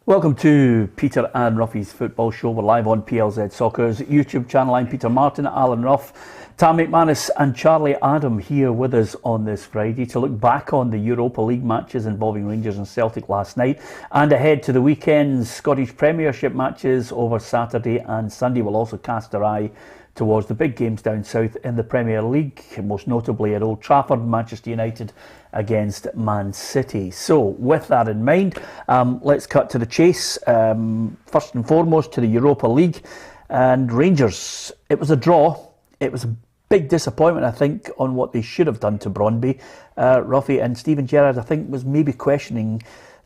Welcome to Peter and Ruffy's Football Show. We're live on PLZ Soccer's YouTube channel. I'm Peter Martin, Alan Ruff, Tam McManus and Charlie Adam here with us on this Friday to look back on the Europa League matches involving Rangers and Celtic last night and ahead to the weekend's Scottish Premiership matches over Saturday and Sunday. We'll also cast our eye towards the big games down south in the Premier League, most notably at Old Trafford, Manchester United against Man City. So with that in mind, let's cut to the chase. First and foremost to the Europa League and Rangers. It was a draw. It was a big disappointment, I think, on what they should have done to Brøndby. Ruffy and Steven Gerrard, I think, was maybe questioning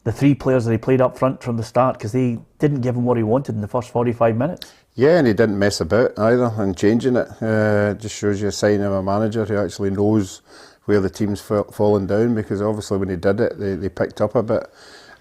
the three players that he played up front from the start because they didn't give him what he wanted in the first 45 minutes. Yeah, and he didn't mess about either in changing it. Just shows you a sign of a manager who actually knows where the team's fallen down, because obviously when he did it, they picked up a bit.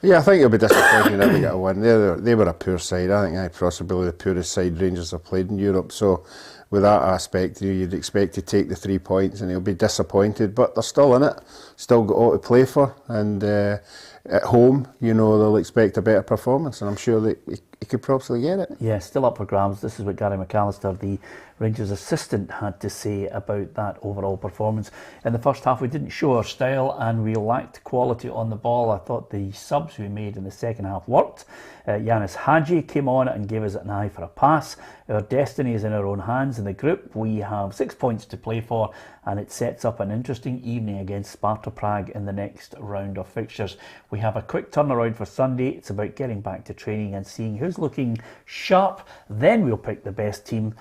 Yeah, I think it'll be disappointing if they get a win. They were a poor side. I think possibly the poorest side Rangers have played in Europe. So with that aspect, you'd expect to take the 3 points, and he'll be disappointed. But they're still in it, still got all to play for, and at home, you know, they'll expect a better performance, and I'm sure that he could probably get it. Yeah, still up for grabs. This is what Gary McAllister, the Rangers assistant, had to say about that overall performance. In the first half, we didn't show our style and we lacked quality on the ball. I thought the subs we made in the second half worked. Yanis Hadji came on and gave us an eye for a pass. Our destiny is in our own hands in the group. We have 6 points to play for, and it sets up an interesting evening against Sparta Prague in the next round of fixtures. We have a quick turnaround for Sunday. It's about getting back to training and seeing who's looking sharp. Then we'll pick the best team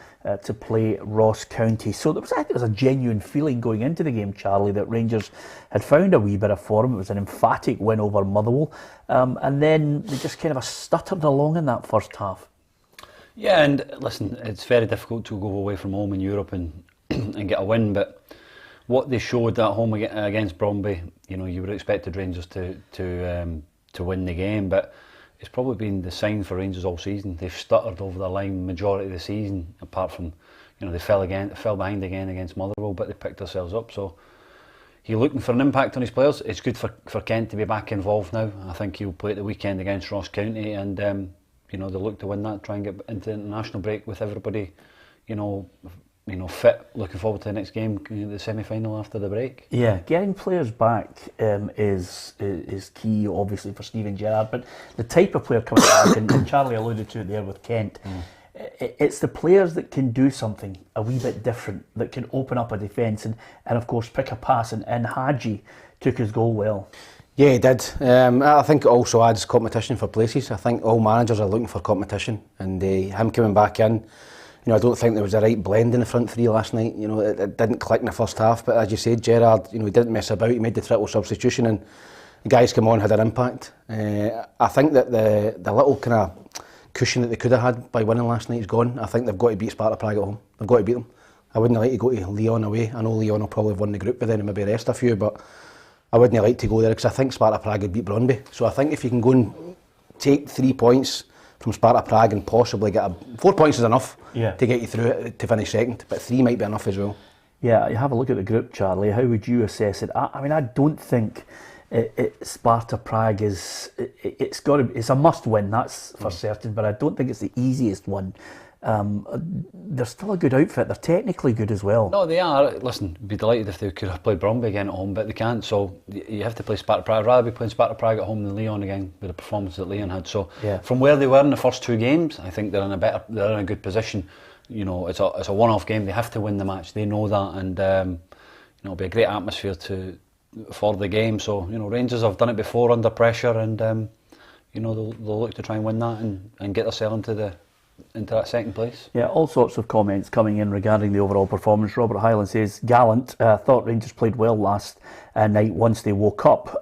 to play Ross County. So I think there was a genuine feeling going into the game, Charlie, that Rangers had found a wee bit of form. It was an emphatic win over Motherwell. And then they just kind of stuttered along in that first half. Yeah, and listen, it's very difficult to go away from home in Europe and and get a win, but what they showed at home against Brøndby, you know, you would have expected Rangers to win the game, but it's probably been the sign for Rangers all season. They've stuttered over the line majority of the season, apart from, you know, they fell behind again against Motherwell, but they picked themselves up. So he's looking for an impact on his players. It's good for Kent to be back involved now. I think he'll play at the weekend against Ross County, and you know, they look to win that, try and get into the international break with everybody, you know, fit, looking forward to the next game, the semi-final after the break. Yeah, getting players back is key, obviously, for Steven Gerrard, but the type of player coming back, and Charlie alluded to it there with Kent, it's the players that can do something a wee bit different, that can open up a defence and of course pick a pass, and Hadji took his goal well. Yeah, he did. I think it also adds competition for places. I think all managers are looking for competition, and him coming back in, you know, I don't think there was a right blend in the front three last night. You know, it didn't click in the first half, but as you said, Gerrard, you know, he didn't mess about. He made the triple substitution, and the guys come on, had an impact. I think that the little kind of cushion that they could have had by winning last night is gone. I think they've got to beat Sparta Prague at home. They've got to beat them. I wouldn't like to go to Lyon away. I know Lyon will probably have won the group by then and maybe rest a few, but I wouldn't like to go there because I think Sparta Prague would beat Brøndby. So I think if you can go and take 3 points from Sparta Prague and possibly get 4 points is enough to get you through it to finish second, but 3 might be enough as well. Yeah, you have a look at the group, Charlie. How would you assess it? I mean, I don't think Sparta Prague is. It's a must-win, that's for certain. But I don't think it's the easiest one. They're still a good outfit. They're technically good as well. No, they are. Listen, be delighted if they could have played Brøndby again at home, but they can't. So you have to play Sparta Prague. I'd rather be playing Sparta Prague at home than Lyon again with the performance that Lyon had. So from where they were in the first 2 games, I think they're in a good position. You know, it's a one-off game. They have to win the match. They know that, and you know, it'll be a great atmosphere for the game. So, you know, Rangers have done it before under pressure, and you know, they'll look to try and win that and get themselves into that second place. Yeah, all sorts of comments coming in regarding the overall performance. Robert Hyland says, gallant, thought Rangers played well last night once they woke up.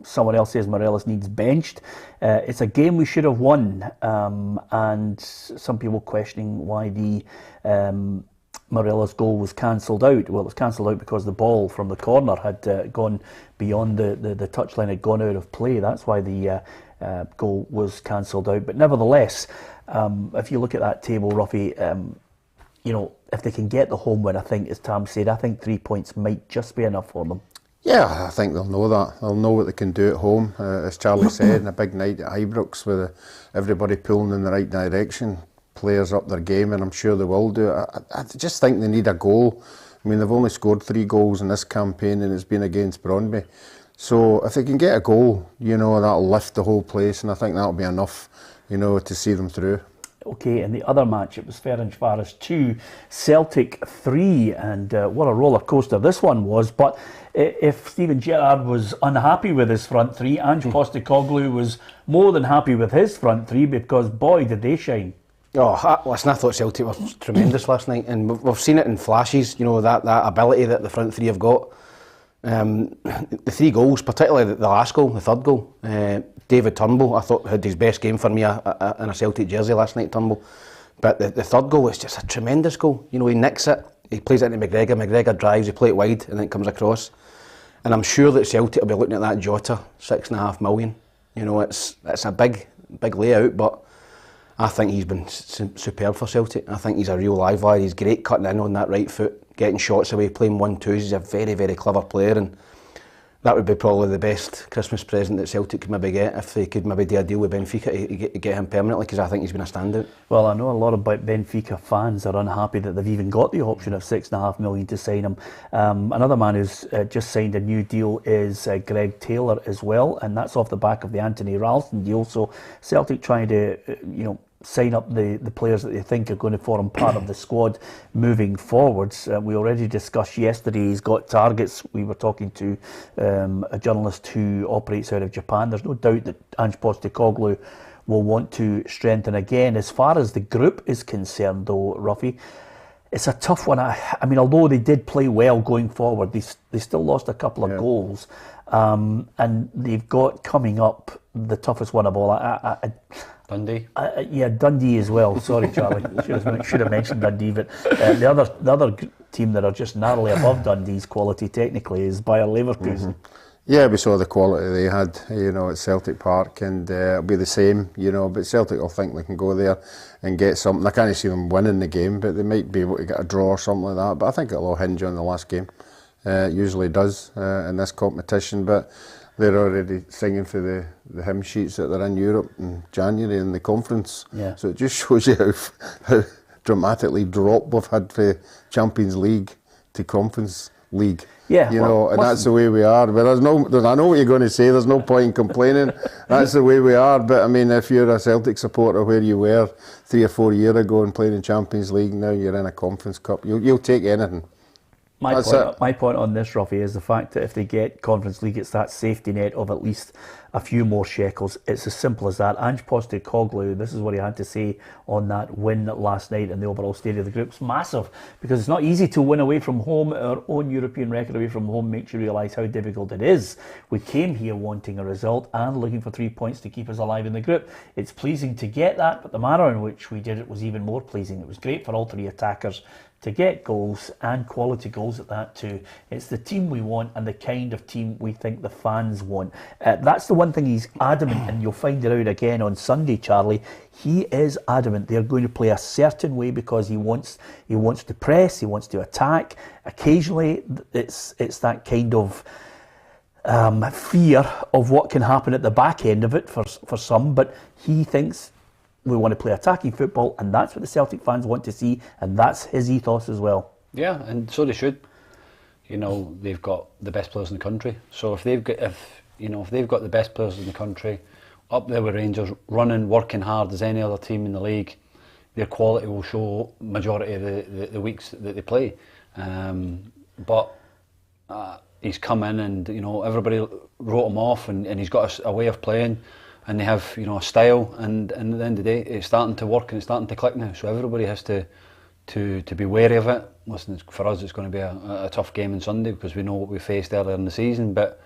Someone else says Morelos needs benched. It's a game we should have won, and some people questioning why the Morelos goal was cancelled out. Well, it was cancelled out because the ball from the corner had gone beyond the touchline, had gone out of play. That's why the goal was cancelled out. But nevertheless, if you look at that table, Ruffy, you know, if they can get the home win, I think, as Tam said, I think 3 points might just be enough for them. Yeah, I think they'll know that. They'll know what they can do at home. As Charlie said, in a big night at Ibrox with everybody pulling in the right direction, players up their game, and I'm sure they will do it. I just think they need a goal. I mean, they've only scored 3 goals in this campaign, and it's been against Brøndby. So if they can get a goal, that'll lift the whole place, and I think that'll be enough, to see them through. Okay, in the other match, it was Ferencváros 2, Celtic 3, and what a roller coaster this one was. But if Steven Gerrard was unhappy with his front three, Ange Postecoglou was more than happy with his front three, because boy, did they shine. Oh, listen, I thought Celtic were tremendous last night, and we've seen it in flashes, that ability that the front three have got. The 3 goals, particularly the last goal, the third goal, David Turnbull, I thought had his best game for me in a Celtic jersey last night, Turnbull. But the third goal was just a tremendous goal. He nicks it, he plays it into McGregor drives, he plays it wide, and then it comes across. And I'm sure that Celtic will be looking at that Jota, $6.5 million. It's a big layout, but I think he's been superb for Celtic. I think he's a real live wire. He's great cutting in on that right foot, getting shots away, playing 1-2s. He's a very, very clever player, and that would be probably the best Christmas present that Celtic could maybe get, if they could maybe do a deal with Benfica to get him permanently, because I think he's been a standout. Well, I know a lot of Benfica fans are unhappy that they've even got the option of $6.5 million to sign him. Another man who's just signed a new deal is Greg Taylor as well, and that's off the back of the Anthony Ralston deal. So Celtic trying to, sign up the players that they think are going to form part of the squad moving forwards. We already discussed yesterday, he's got targets. We were talking to a journalist who operates out of Japan. There's no doubt that Ange Postecoglou will want to strengthen again. As far as the group is concerned, though, Ruffy, it's a tough one. I mean, although they did play well going forward, they still lost a couple of goals. And they've got coming up the toughest one of all. Dundee? Yeah, Dundee as well. Sorry, Charlie. Should have mentioned Dundee. But the other team that are just narrowly above Dundee's quality technically is Bayer Leverkusen. Mm-hmm. Yeah, we saw the quality they had, at Celtic Park, and it'll be the same, but Celtic will think they can go there and get something. I can't see them winning the game, but they might be able to get a draw or something like that. But I think it'll all hinge on the last game. It usually does in this competition, but they're already singing for the hymn sheets that they're in Europe in January in the conference. Yeah. So it just shows you how dramatically drop we've had for Champions League to Conference League. Yeah, and that's the way we are. But I know what you're going to say. There's no point in complaining. That's the way we are. But I mean, if you're a Celtic supporter where you were 3 or 4 years ago and playing in Champions League, now you're in a Conference Cup. You'll take anything. My point on this, Ruffy, is the fact that if they get Conference League, it's that safety net of at least a few more shekels. It's as simple as that. Ange Postecoglou, this is what he had to say on that win last night in the overall state of the group's massive, because it's not easy to win away from home. Our own European record away from home makes you realise how difficult it is. We came here wanting a result and looking for 3 points to keep us alive in the group. It's pleasing to get that, but the manner in which we did it was even more pleasing. It was great for all 3 attackers to get goals, and quality goals at that too. It's the team we want and the kind of team we think the fans want. That's the one thing he's adamant, and you'll find it out again on Sunday, Charlie. He is adamant they're going to play a certain way because he wants to press, he wants to attack. Occasionally it's that kind of fear of what can happen at the back end of it for some, but he thinks we want to play attacking football, and that's what the Celtic fans want to see, and that's his ethos as well. Yeah, and so they should. They've got the best players in the country. So if they've got the best players in the country up there with Rangers, running, working hard as any other team in the league, their quality will show majority of the weeks that they play. But he's come in, and everybody wrote him off, and he's got a way of playing. And they have, a style, and at the end of the day, it's starting to work and it's starting to click now. So everybody has to be wary of it. Listen, for us, it's going to be a tough game on Sunday because we know what we faced earlier in the season. But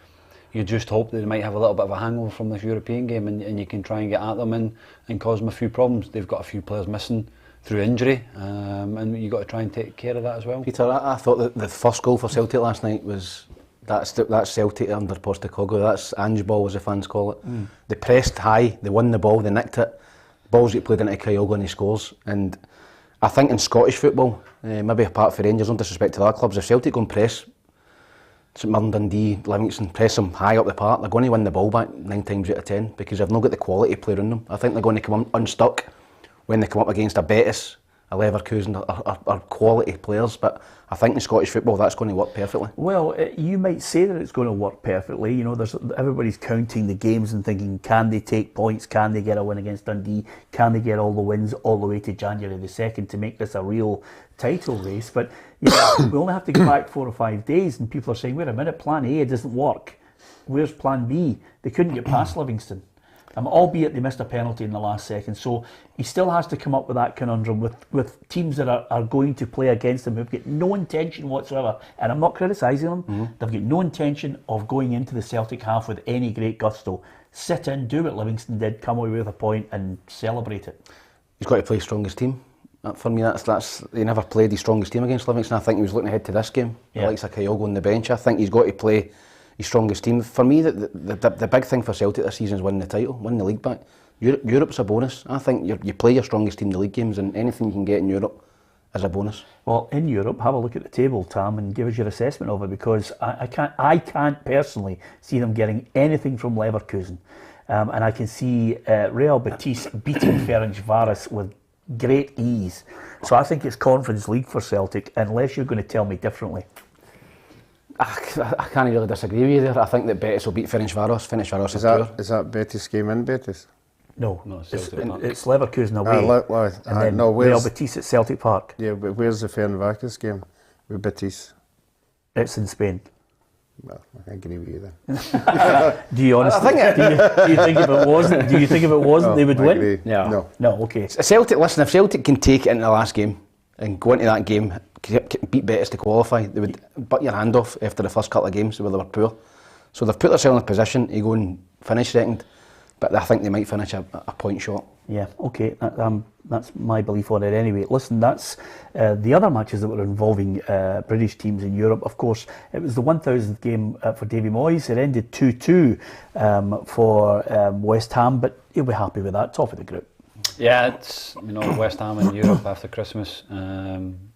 you just hope that they might have a little bit of a hangover from this European game, and you can try and get at them and cause them a few problems. They've got a few players missing through injury, and you've got to try and take care of that as well. Peter, I thought that the first goal for Celtic last night was... That's Celtic under Postecoglou. That's Ange ball, as the fans call it. They pressed high, they won the ball, they nicked it. Balls get played into Kyogo and he scores. And I think in Scottish football, maybe apart from Rangers, no disrespect to other clubs, if Celtic go and press St Mirren, Dundee, Livingston, press them high up the park, they're going to win the ball back 9 times out of 10 because they've not got the quality to play around them. I think they're going to come unstuck when they come up against a Betis, a Leverkusen, are quality players, but I think in Scottish football that's going to work perfectly. Well, you might say that it's going to work perfectly. You know, everybody's counting the games and thinking, can they take points? Can they get a win against Dundee? Can they get all the wins all the way to January the 2nd to make this a real title race? But you know, we only have to go back 4 or 5 days and people are saying, wait a minute, plan A doesn't work. Where's plan B? They couldn't get past Livingston. Albeit they missed a penalty in the last second. So he still has to come up with that conundrum with teams that are going to play against him who've got no intention whatsoever. And I'm not criticising them. They've got no intention of going into the Celtic half with any great gusto. Sit in, do what Livingston did, come away with a point and celebrate it. He's got to play strongest team. For me, that's he never played his strongest team against Livingston. I think he was looking ahead to this game. Yeah. Like Kyogo on the bench. I think he's got to play his strongest team. For me, the big thing for Celtic this season is winning the title, winning the league back. Europe's a bonus. I think you play your strongest team in the league games, and anything you can get in Europe is a bonus. Well, in Europe, have a look at the table, Tam, and give us your assessment of it, because I can't personally see them getting anything from Leverkusen, and I can see Real Betis beating Ferencvaros with great ease. So I think it's Conference League for Celtic, unless you're going to tell me differently. I can't really disagree with you there. I think that Betis will beat Ferencvaros. Ferencvaros is that Betis game in Betis? No, it's Leverkusen away. And then Real Betis at Celtic Park. Yeah, but where's the Ferencvaros game with Betis? It's in Spain. Well, I agree with you then. Do you honestly? Do you think if it wasn't? Do you think if it wasn't, they would win? Agree. No. Okay. Celtic. Listen, if Celtic can take it in the last game and go into that game, beat Betis to qualify, they would butt your hand off after the first couple of games where they were poor. So they've put themselves in a position to go and finish second, but I think they might finish a point short. Yeah, okay, that's my belief on it anyway. Listen, that's the other matches that were involving British teams in Europe. Of course, it was the 1000th game for Davy Moyes. It ended 2-2 for West Ham, but he'll be happy with that, top of the group. Yeah, it's, West Ham in Europe after Christmas.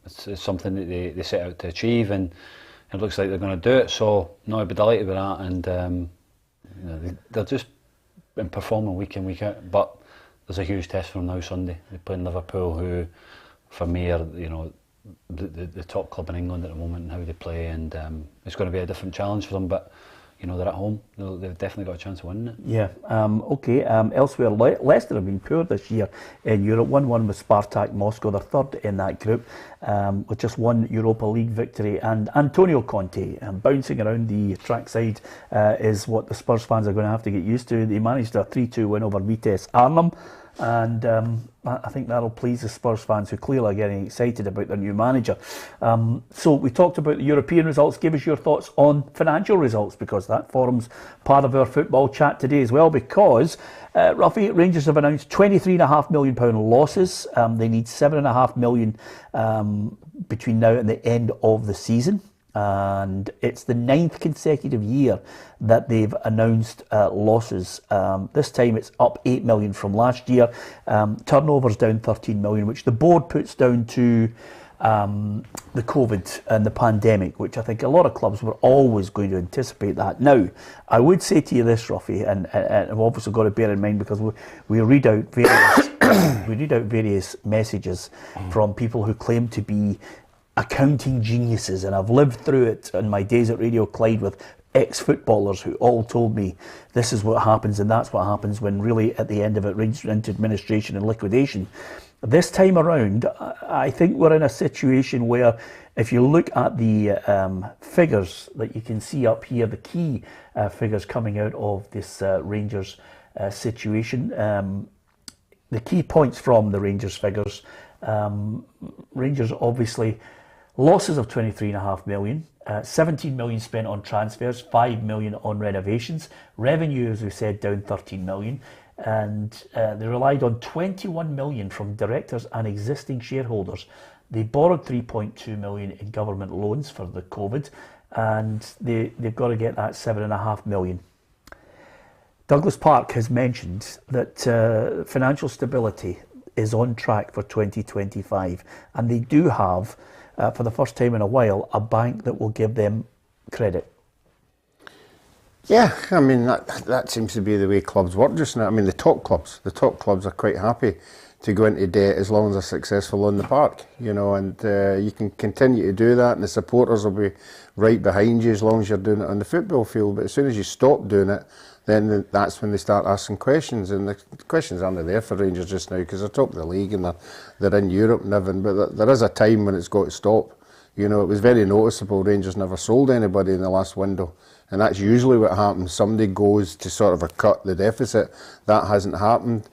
It's something that they set out to achieve, and it looks like they're going to do it. So, I'd be delighted with that. And they're just been performing week in, week out. But there's a huge test for them now Sunday. They play in Liverpool, who, for me, are the top club in England at the moment, and how they play. And it's going to be a different challenge for them. But they're at home. They've definitely got a chance of winning it. Yeah. Okay. Elsewhere, Leicester have been poor this year in Europe. 1-1 with Spartak Moscow. They're third in that group with just one Europa League victory. And Antonio Conte bouncing around the trackside is what the Spurs fans are going to have to get used to. They managed a 3-2 win over Vitesse Arnhem. And I think that'll please the Spurs fans, who clearly are getting excited about their new manager. So we talked about the European results. Give us your thoughts on financial results, because that forms part of our football chat today as well. Because Ruffy, Rangers have announced £23.5 million losses. They need £7.5 million between now and the end of the season. And it's the 9th consecutive year that they've announced losses. This time it's up 8 million from last year. Turnover's down 13 million, which the board puts down to the COVID and the pandemic, which I think a lot of clubs were always going to anticipate that. Now, I would say to you this, Ruffy, and I've obviously got to bear in mind, because we read out various messages from people who claim to be accounting geniuses, and I've lived through it in my days at Radio Clyde with ex-footballers who all told me this is what happens and that's what happens, when really at the end of it ranged into administration and liquidation. This time around, I think we're in a situation where, if you look at the figures that you can see up here, the key figures coming out of this Rangers situation, the key points from the Rangers figures, Rangers obviously losses of 23.5 million, 17 million spent on transfers, 5 million on renovations. Revenue, as we said, down 13 million. And they relied on 21 million from directors and existing shareholders. They borrowed 3.2 million in government loans for the COVID, and they've got to get that 7.5 million. Douglas Park has mentioned that financial stability is on track for 2025, and they do have, for the first time in a while, a bank that will give them credit. Yeah, I mean that seems to be the way clubs work just now. I mean the top clubs are quite happy to go into debt as long as they're successful on the park, you know, and you can continue to do that, and the supporters will be right behind you as long as you're doing it on the football field. But as soon as you stop doing it, then that's when they start asking questions, and the questions aren't there for Rangers just now because they're top of the league and they're in Europe and everything. But there is a time when it's got to stop. You know, it was very noticeable. Rangers never sold anybody in the last window, and that's usually what happens. Somebody goes to sort of cut the deficit. That hasn't happened.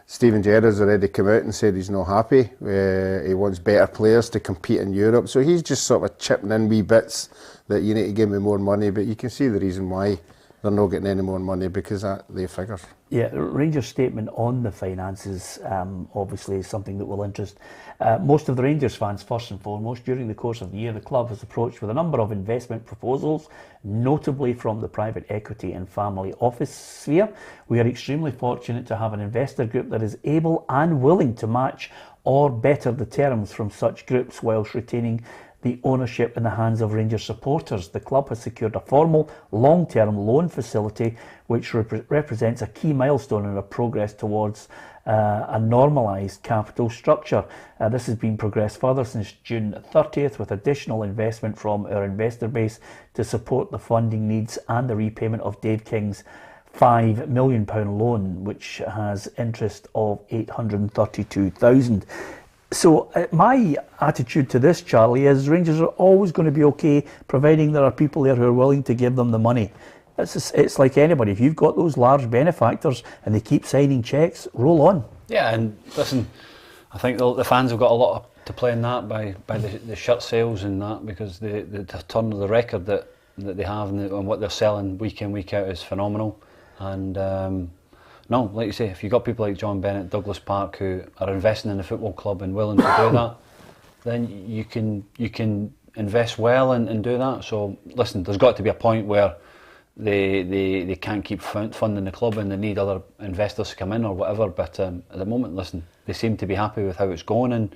Steven Gerrard's already come out and said he's not happy. He wants better players to compete in Europe. So he's just sort of chipping in wee bits that you need to give me more money. But you can see the reason why they're not getting any more money, because they figures. Yeah, Rangers' statement on the finances obviously is something that will interest most of the Rangers fans. First and foremost, during the course of the year, the club has approached with a number of investment proposals, notably from the private equity and family office sphere. We are extremely fortunate to have an investor group that is able and willing to match or better the terms from such groups whilst retaining the ownership in the hands of Rangers supporters. The club has secured a formal long-term loan facility which represents a key milestone in our progress towards a normalised capital structure. This has been progressed further since June 30th with additional investment from our investor base to support the funding needs and the repayment of Dave King's £5 million loan, which has interest of $832,000. So my attitude to this, Charlie, is Rangers are always going to be okay providing there are people there who are willing to give them the money. It's like anybody. If you've got those large benefactors and they keep signing cheques, roll on. Yeah, and listen, I think the fans have got a lot to play in that by the shirt sales and that, because the turn of the record that they have and what they're selling week in, week out is phenomenal. And no, like you say, if you've got people like John Bennett, Douglas Park, who are investing in the football club and willing to do that, then you can invest well and do that. So listen, there's got to be a point where they can't keep funding the club and they need other investors to come in or whatever. But at the moment, listen, they seem to be happy with how it's going, and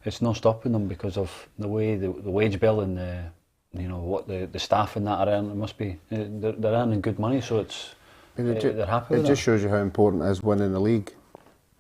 it's not stopping them because of the way the wage bill and what the staff and that are earning. It must be they're earning good money, so it's. They're happy with it just shows you how important it is winning the league.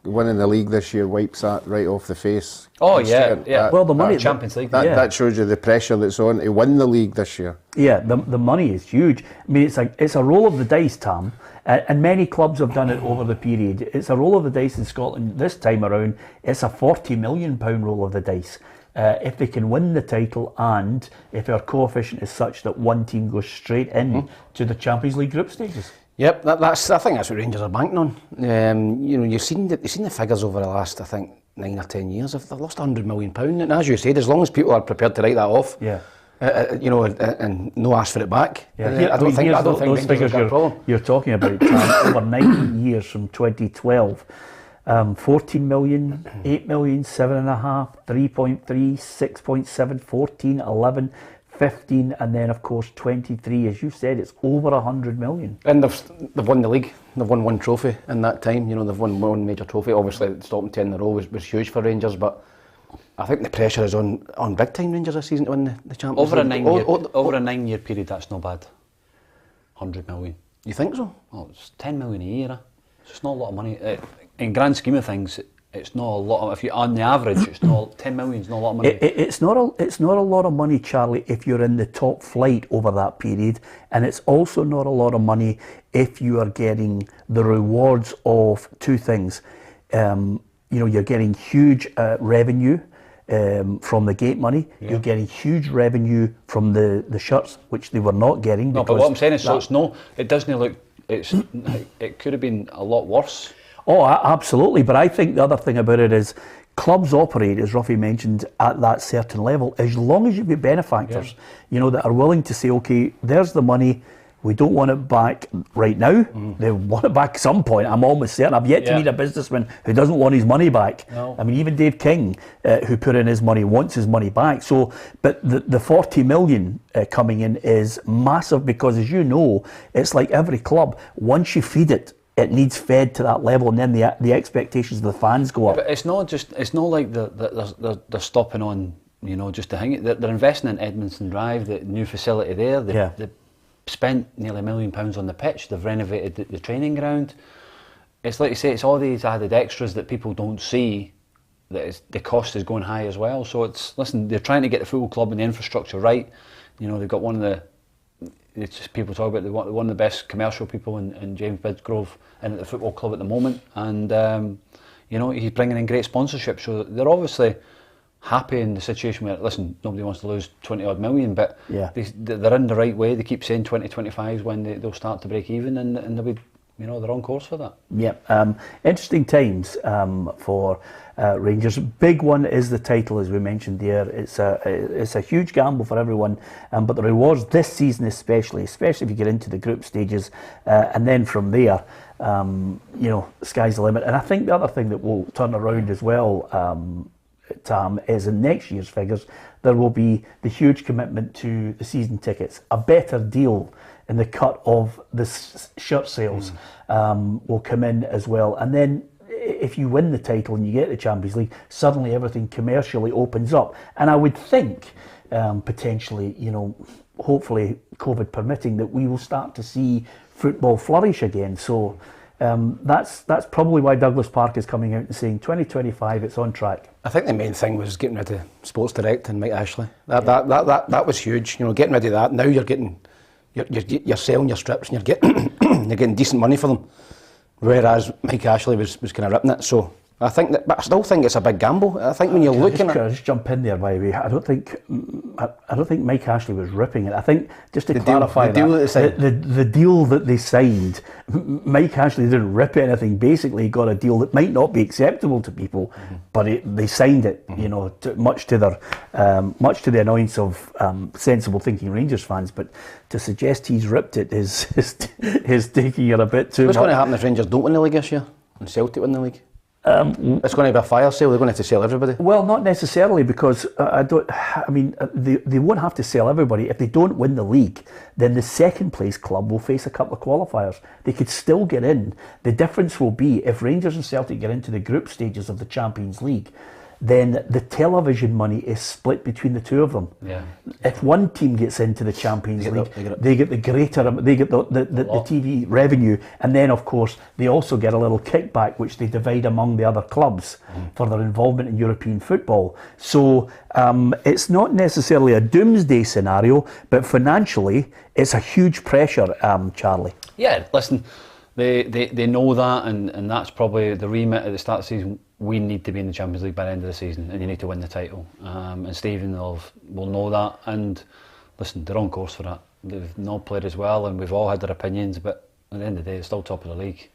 Winning the league this year wipes that right off the face. Oh yeah. Well, the money, Champions League. That shows you the pressure that's on to win the league this year. Yeah, the money is huge. I mean, it's a roll of the dice, Tam, and many clubs have done it over the period. It's a roll of the dice in Scotland this time around. It's a £40 million roll of the dice. If they can win the title, and if our coefficient is such that one team goes straight in to the Champions League group stages. Yep, I think that's what Rangers are banking on. You've seen the figures over the last, I think, 9 or 10 years. They've lost £100 million, and as you said, as long as people are prepared to write that off, and no ask for it back. Yeah. I don't think those figures you're talking about over 90 years from 2012. 14 million, 8 million, 7.5, 3.3, 6.7, 14, 11, 15, and then of course 23. As you said, it's over 100 million. And they've won the league. They've won one trophy in that time. They've won one major trophy. Obviously, stopping 10 in a row was huge for Rangers, but I think the pressure is on big time Rangers this season to win the Champions League. Over a 9-year period, that's not bad. 100 million. You think so? Oh, it's 10 million a year. It's not a lot of money. In grand scheme of things, it's not a lot. If you on the average, it's not 10 million. Is not a lot of money. It's not a lot of money, Charlie, if you're in the top flight over that period, and it's also not a lot of money if you are getting the rewards of two things. You're getting huge revenue from the gate money. Yeah. You're getting huge revenue from the shirts, which they were not getting. No, but what I'm saying is, it doesn't look. It could have been a lot worse. Oh, absolutely. But I think the other thing about it is clubs operate, as Ruffy mentioned, at that certain level. As long as you've got benefactors, that are willing to say, okay, there's the money. We don't want it back right now. They want it back at some point. I'm almost certain. I've yet to meet a businessman who doesn't want his money back. No. I mean, even Dave King, who put in his money, wants his money back. So, but the 40 million coming in is massive because, as you know, it's like every club. Once you feed it, it needs fed to that level, and then the expectations of the fans go up. But it's not like they're stopping on, just to hang it. They're investing in Edmondson Drive, the new facility there. spent nearly £1 million on the pitch. They've renovated the training ground. It's like you say, it's all these added extras that people don't see, that the cost is going high as well. So they're trying to get the football club and the infrastructure right. You know, they've got people talk about one of the best commercial people in James Bidsgrove in at the football club at the moment, and you know, he's bringing in great sponsorship. So they're obviously happy in the situation where, listen, nobody wants to lose 20 odd million, but they're in the right way. They keep saying 2025 is when they'll start to break even, and they'll be, you know, they're on course for that. Yeah, interesting times for Rangers. Big one is the title, as we mentioned there. It's a huge gamble for everyone, but the rewards this season especially if you get into the group stages, and then from there, you know, sky's the limit. And I think the other thing that will turn around as well, Tam, is in next year's figures, there will be the huge commitment to the season tickets. A better deal in the cut of the shirt sales will come in as well. And then if you win the title and you get the Champions League, suddenly everything commercially opens up. And I would think, potentially, you know, hopefully COVID permitting, that we will start to see football flourish again. So that's probably why Douglas Park is coming out and saying 2025, it's on track. I think the main thing was getting rid of Sports Direct and Mike Ashley. That was huge. You know, getting rid of that. Now you're selling your strips and you're getting decent money for them. Whereas Mike Ashley was kind of ripping it. So I think that, but I still think it's a big gamble. I think when you're looking at, just jump in there, by the way. I don't think Mike Ashley was ripping it. I think, just to clarify, the deal that they signed, Mike Ashley didn't rip anything. Basically, he got a deal that might not be acceptable to people, but they signed it. You know, much to the annoyance of sensible thinking Rangers fans. But to suggest he's ripped it is taking it a bit too much. What's going to happen if Rangers don't win the league this year and Celtic win the league? It's going to be a fire sale. They're going to have to sell everybody. Well, not necessarily, because they won't have to sell everybody. If they don't win the league, then the second place club will face a couple of qualifiers. They could still get in. The difference will be, if Rangers and Celtic get into the group stages of the Champions League, then the television money is split between the two of them. Yeah. If one team gets into the Champions League, they get the TV revenue, and then of course they also get a little kickback which they divide among the other clubs for their involvement in European football. So it's not necessarily a doomsday scenario, but financially it's a huge pressure, Charlie. Yeah, listen, they know that, and that's probably the remit at the start of the season. We need to be in the Champions League by the end of the season, and you need to win the title. And Stephen will know that. And listen, they're on course for that. They've not played as well, and we've all had our opinions. But at the end of the day, it's still top of the league.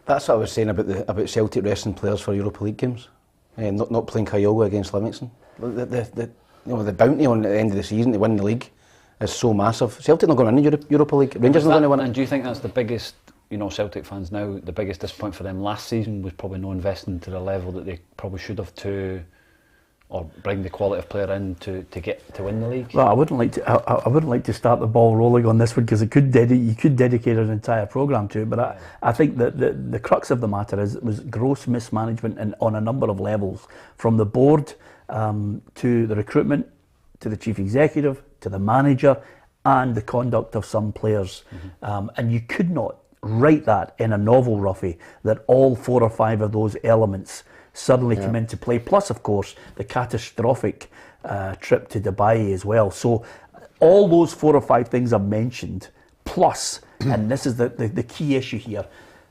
That's what I was saying about Celtic resting players for Europa League games, not playing Kyogo against Livingston. The bounty on at the end of the season to win the league is so massive. Celtic not going to win the Europa League. Rangers not going to win it. And do you think that's the biggest? You know, Celtic fans now, the biggest disappointment for them last season was probably no investing to the level that they probably should have or bring the quality of player in to win the league. Well, I wouldn't like to start the ball rolling on this one, because you could dedicate an entire programme to it. But I think that the crux of the matter was gross mismanagement, and on a number of levels, from the board to the recruitment, to the chief executive, to the manager, and the conduct of some players. And you could not write that in a novel, Ruffy, that all 4 or 5 of those elements suddenly come into play. Plus, of course, the catastrophic trip to Dubai as well. So all those 4 or 5 things I've mentioned, plus, and this is the key issue here,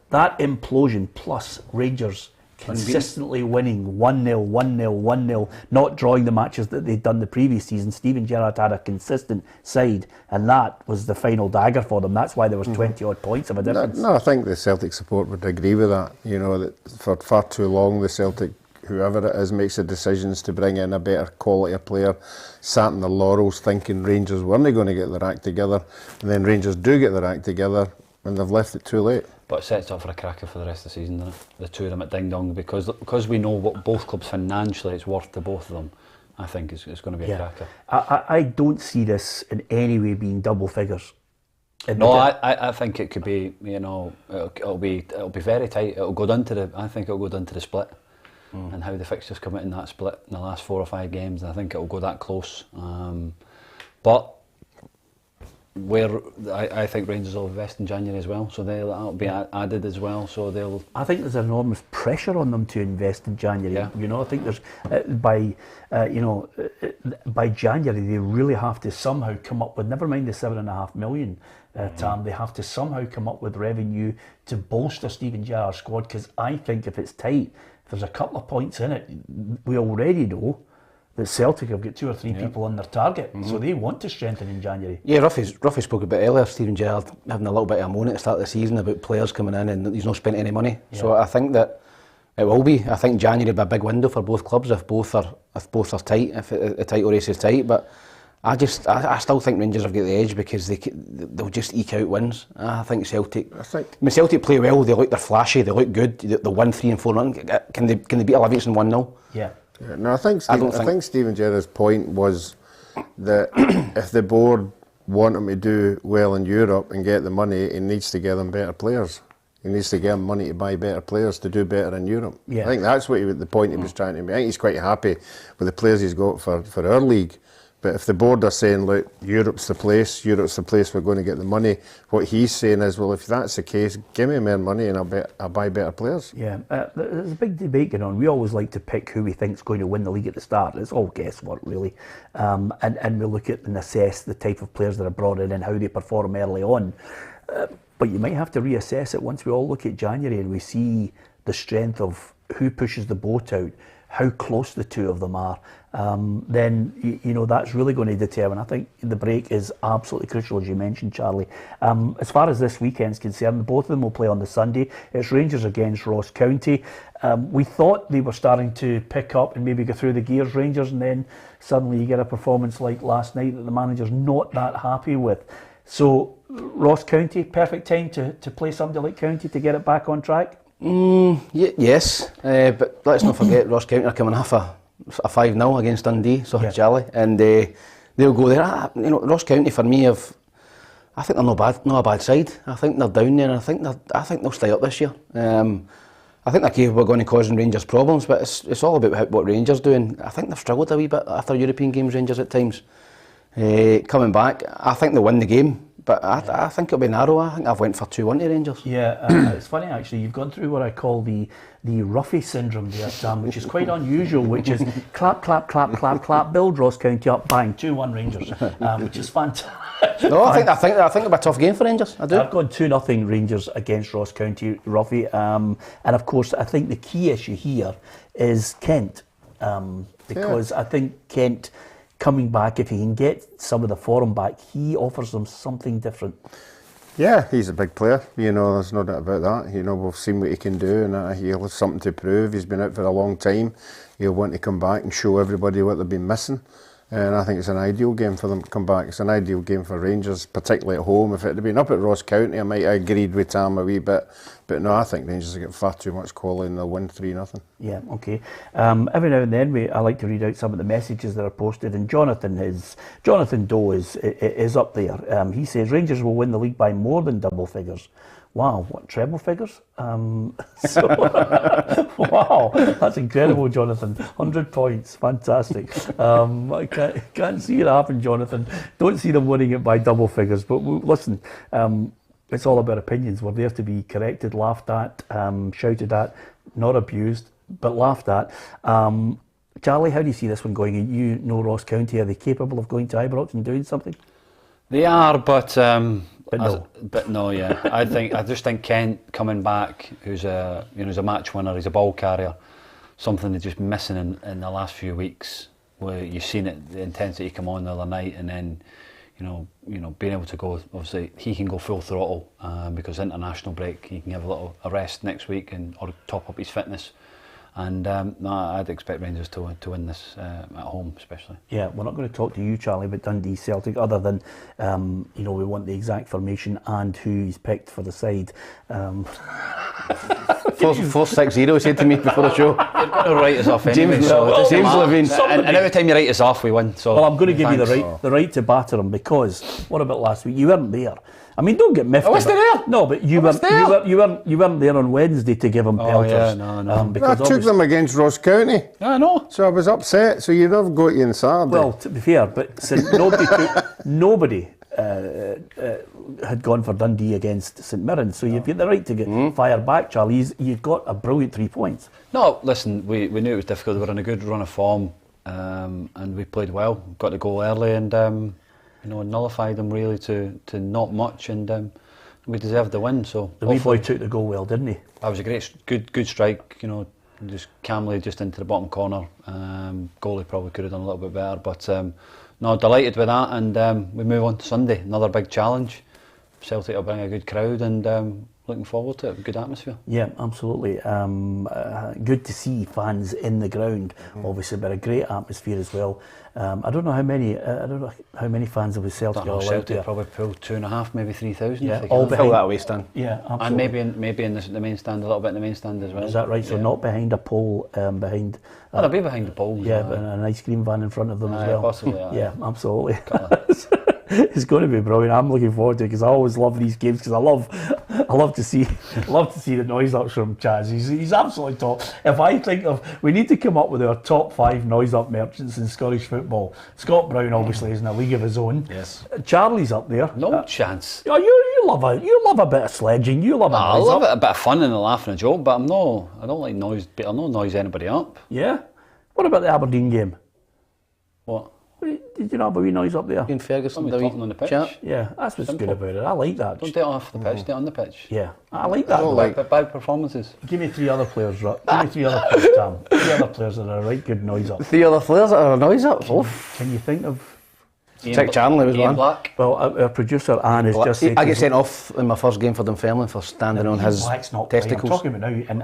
that implosion, plus Rangers consistently winning 1-0, 1-0, 1-0, not drawing the matches that they'd done the previous season. Steven Gerrard had a consistent side, and that was the final dagger for them. That's why there was 20 odd points of a difference. No, I think the Celtic support would agree with that. You know, that for far too long the Celtic, whoever it is, makes the decisions to bring in a better quality of player, sat in the laurels thinking Rangers weren't going to get their act together, and then Rangers do get their act together, and they've left it too late. But it sets up for a cracker for the rest of the season, doesn't it? The two of them at Ding Dong, because we know what both clubs financially it's worth to both of them. I think it's going to be a cracker. I don't see this in any way being double figures. No, I think it could be. You know, it'll be very tight. I think it'll go down to the split, and how the fixtures come out in that split in the last 4 or 5 games. And I think it'll go that close. But where I think Rangers will invest in January as well, so that'll be added as well. So they'll. I think there's enormous pressure on them to invest in January. Yeah. You know, I think there's by January they really have to somehow come up with. Never mind the $7.5 million. Tam, they have to somehow come up with revenue to bolster Steven Gerrard's squad, because I think if it's tight, if there's a couple of points in it, we already know that Celtic have got 2 or 3 people on their target, so they want to strengthen in January. Yeah, Ruffy spoke about earlier, Steven Gerrard having a little bit of a moan at the start of the season about players coming in and he's not spent any money. Yeah. So I think that it will be. I think January will be a big window for both clubs if both are tight, if the title race is tight. But I still think Rangers have got the edge because they'll just eke out wins. I think Celtic. Celtic play well. They look, they're flashy. They look good. They'll win 3 and 4. Can they beat Livingston 1-0? Yeah. No, I think Steven Gerrard's point was that if the board want him to do well in Europe and get the money, he needs to get them better players. He needs to get them money to buy better players to do better in Europe. Yeah. I think that's what the point he was trying to make. I think he's quite happy with the players he's got for our league. But if the board are saying, look, Europe's the place we're going to get the money, what he's saying is, well, if that's the case, give me more money and I'll buy better players. Yeah, there's a big debate going on. We always like to pick who we think's going to win the league at the start. It's all guesswork, really. And we look at and assess the type of players that are brought in and how they perform early on. But you might have to reassess it once we all look at January and we see the strength of who pushes the boat out, how close the two of them are. Then that's really going to determine. I think the break is absolutely crucial, as you mentioned, Charlie. As far as this weekend's concerned, both of them will play on the Sunday. It's Rangers against Ross County. We thought they were starting to pick up and maybe go through the gears, Rangers, and then suddenly you get a performance like last night that the manager's not that happy with. So Ross County, perfect time to play somebody like County to get it back on track? Yes, but let's not forget Ross County are coming off a 5-0 against Dundee, so Jolly, and they'll go there. Ross County for me I think they're not a bad side. I think they're down there, and I think they'll stay up this year. I think they're capable of going to causing Rangers problems, but it's all about what Rangers doing. I think they've struggled a wee bit after European games, Rangers at times. Coming back, I think they'll win the game. But I think it'll be narrow. I think I've went for 2-1 to Rangers. Yeah, it's funny actually. You've gone through what I call the Ruffy syndrome there, Sam, which is quite unusual. Which is clap, clap, clap, clap, clap. Build Ross County up, bang, 2-1 Rangers, which is fantastic. No, I think it'll be a tough game for Rangers. I do. I've gone 2-0 Rangers against Ross County, Ruffy, and of course I think the key issue here is Kent, because I think Kent, coming back, if he can get some of the form back, he offers them something different. Yeah, he's a big player, there's no doubt about that. We've seen what he can do and he'll have something to prove. He's been out for a long time. He'll want to come back and show everybody what they've been missing. And I think it's an ideal game for them to come back. It's an ideal game for Rangers, particularly at home. If it had been up at Ross County, I might have agreed with Tam a wee bit. But no, I think Rangers have got far too much quality and they'll win 3-0. Yeah, okay. Every now and then I like to read out some of the messages that are posted, and Jonathan Doe is up there. He says Rangers will win the league by more than double figures. Wow, what, treble figures? Wow, that's incredible, Jonathan. 100 points, fantastic. I can't see it happen, Jonathan. Don't see them winning it by double figures. But listen, it's all about opinions. We're there to be corrected, laughed at, shouted at, not abused, but laughed at. Charlie, how do you see this one going? You know Ross County, are they capable of going to Ibrox and doing something? They are, but no. Yeah. I just think Kent coming back, who's a match winner, he's a ball carrier, something they're just missing in the last few weeks. Where you've seen it, the intensity come on the other night, and then being able to go. Obviously, he can go full throttle because international break. He can have a little rest next week or top up his fitness. And I'd expect Rangers to win this at home, especially. Yeah, we're not going to talk to you, Charlie, about Dundee Celtic, other than we want the exact formation and who he's picked for the side. 4-6-0 said to me before the show. You're going to write us off anyway. James Levine. And every time you write us off, we win. So well, I'm going to give you the right to batter him, because what about last week? You weren't there. I mean, don't get miffed. I wasn't there. No, but you weren't there on Wednesday to give him pelters. Yeah, no. Because I took them against Ross County. I know. So I was upset. So you'd have got you inside. Well, to be fair, but nobody had gone for Dundee against St Mirren. So you've got the right to get fire back, Charlie. You've got a brilliant 3 points. No, listen, we knew it was difficult. We were in a good run of form, and we played well. Got the goal early, and nullified them really to not much, and we deserved the win. So the wee boy took the goal well, didn't he? That was a good strike. Just calmly just into the bottom corner. Goalie probably could have done a little bit better, but no, delighted with that, and we move on to Sunday. Another big challenge. Celtic will bring a good crowd, and looking forward to it. Good atmosphere. Yeah, absolutely. Good to see fans in the ground, obviously, but a great atmosphere as well. I don't know how many fans of Celtic are allowed Celtic there. probably pulled 2.5, maybe 3,000. Yeah, All behind that away stand. Yeah, absolutely. And maybe in the main stand, a little bit in the main stand as well. Is that right? So not behind a pole, behind. They'll be behind the poles. Yeah, but an ice cream van in front of them as well. Possibly. Yeah, absolutely. It's going to be brilliant. I'm looking forward to it because I always love these games because I love to see the noise ups from Chaz. He's absolutely top. If I think of, we need to come up with our top 5 noise up merchants in Scottish football. Scott Brown obviously is in a league of his own. Yes. Charlie's up there. No chance. Oh, you love a bit of sledging. You love I noise love up. it, a bit of fun and a laugh and a joke, but I don't like noise. But I'll not noise anybody up. Yeah. What about the Aberdeen game? What? Did you not have a wee noise up there? In Ferguson, Somebody talking on the pitch. chat. Yeah, that's what's Simple. good about it. I like that. Don't do it off the pitch. Do it on the pitch. Yeah, I like that. But bad performances. Give me 3 other players, Give me 3 other players, Tam. 3 other players that are a right good noise up. 3 other players that are a noise up. Oof. Can you think of? Check Charlie was Ian one. Black. Well, our producer Anne has just said. I get sent off in my first game for Dunfermline for standing on his Black's not playing. I'm testicles. talking about now, and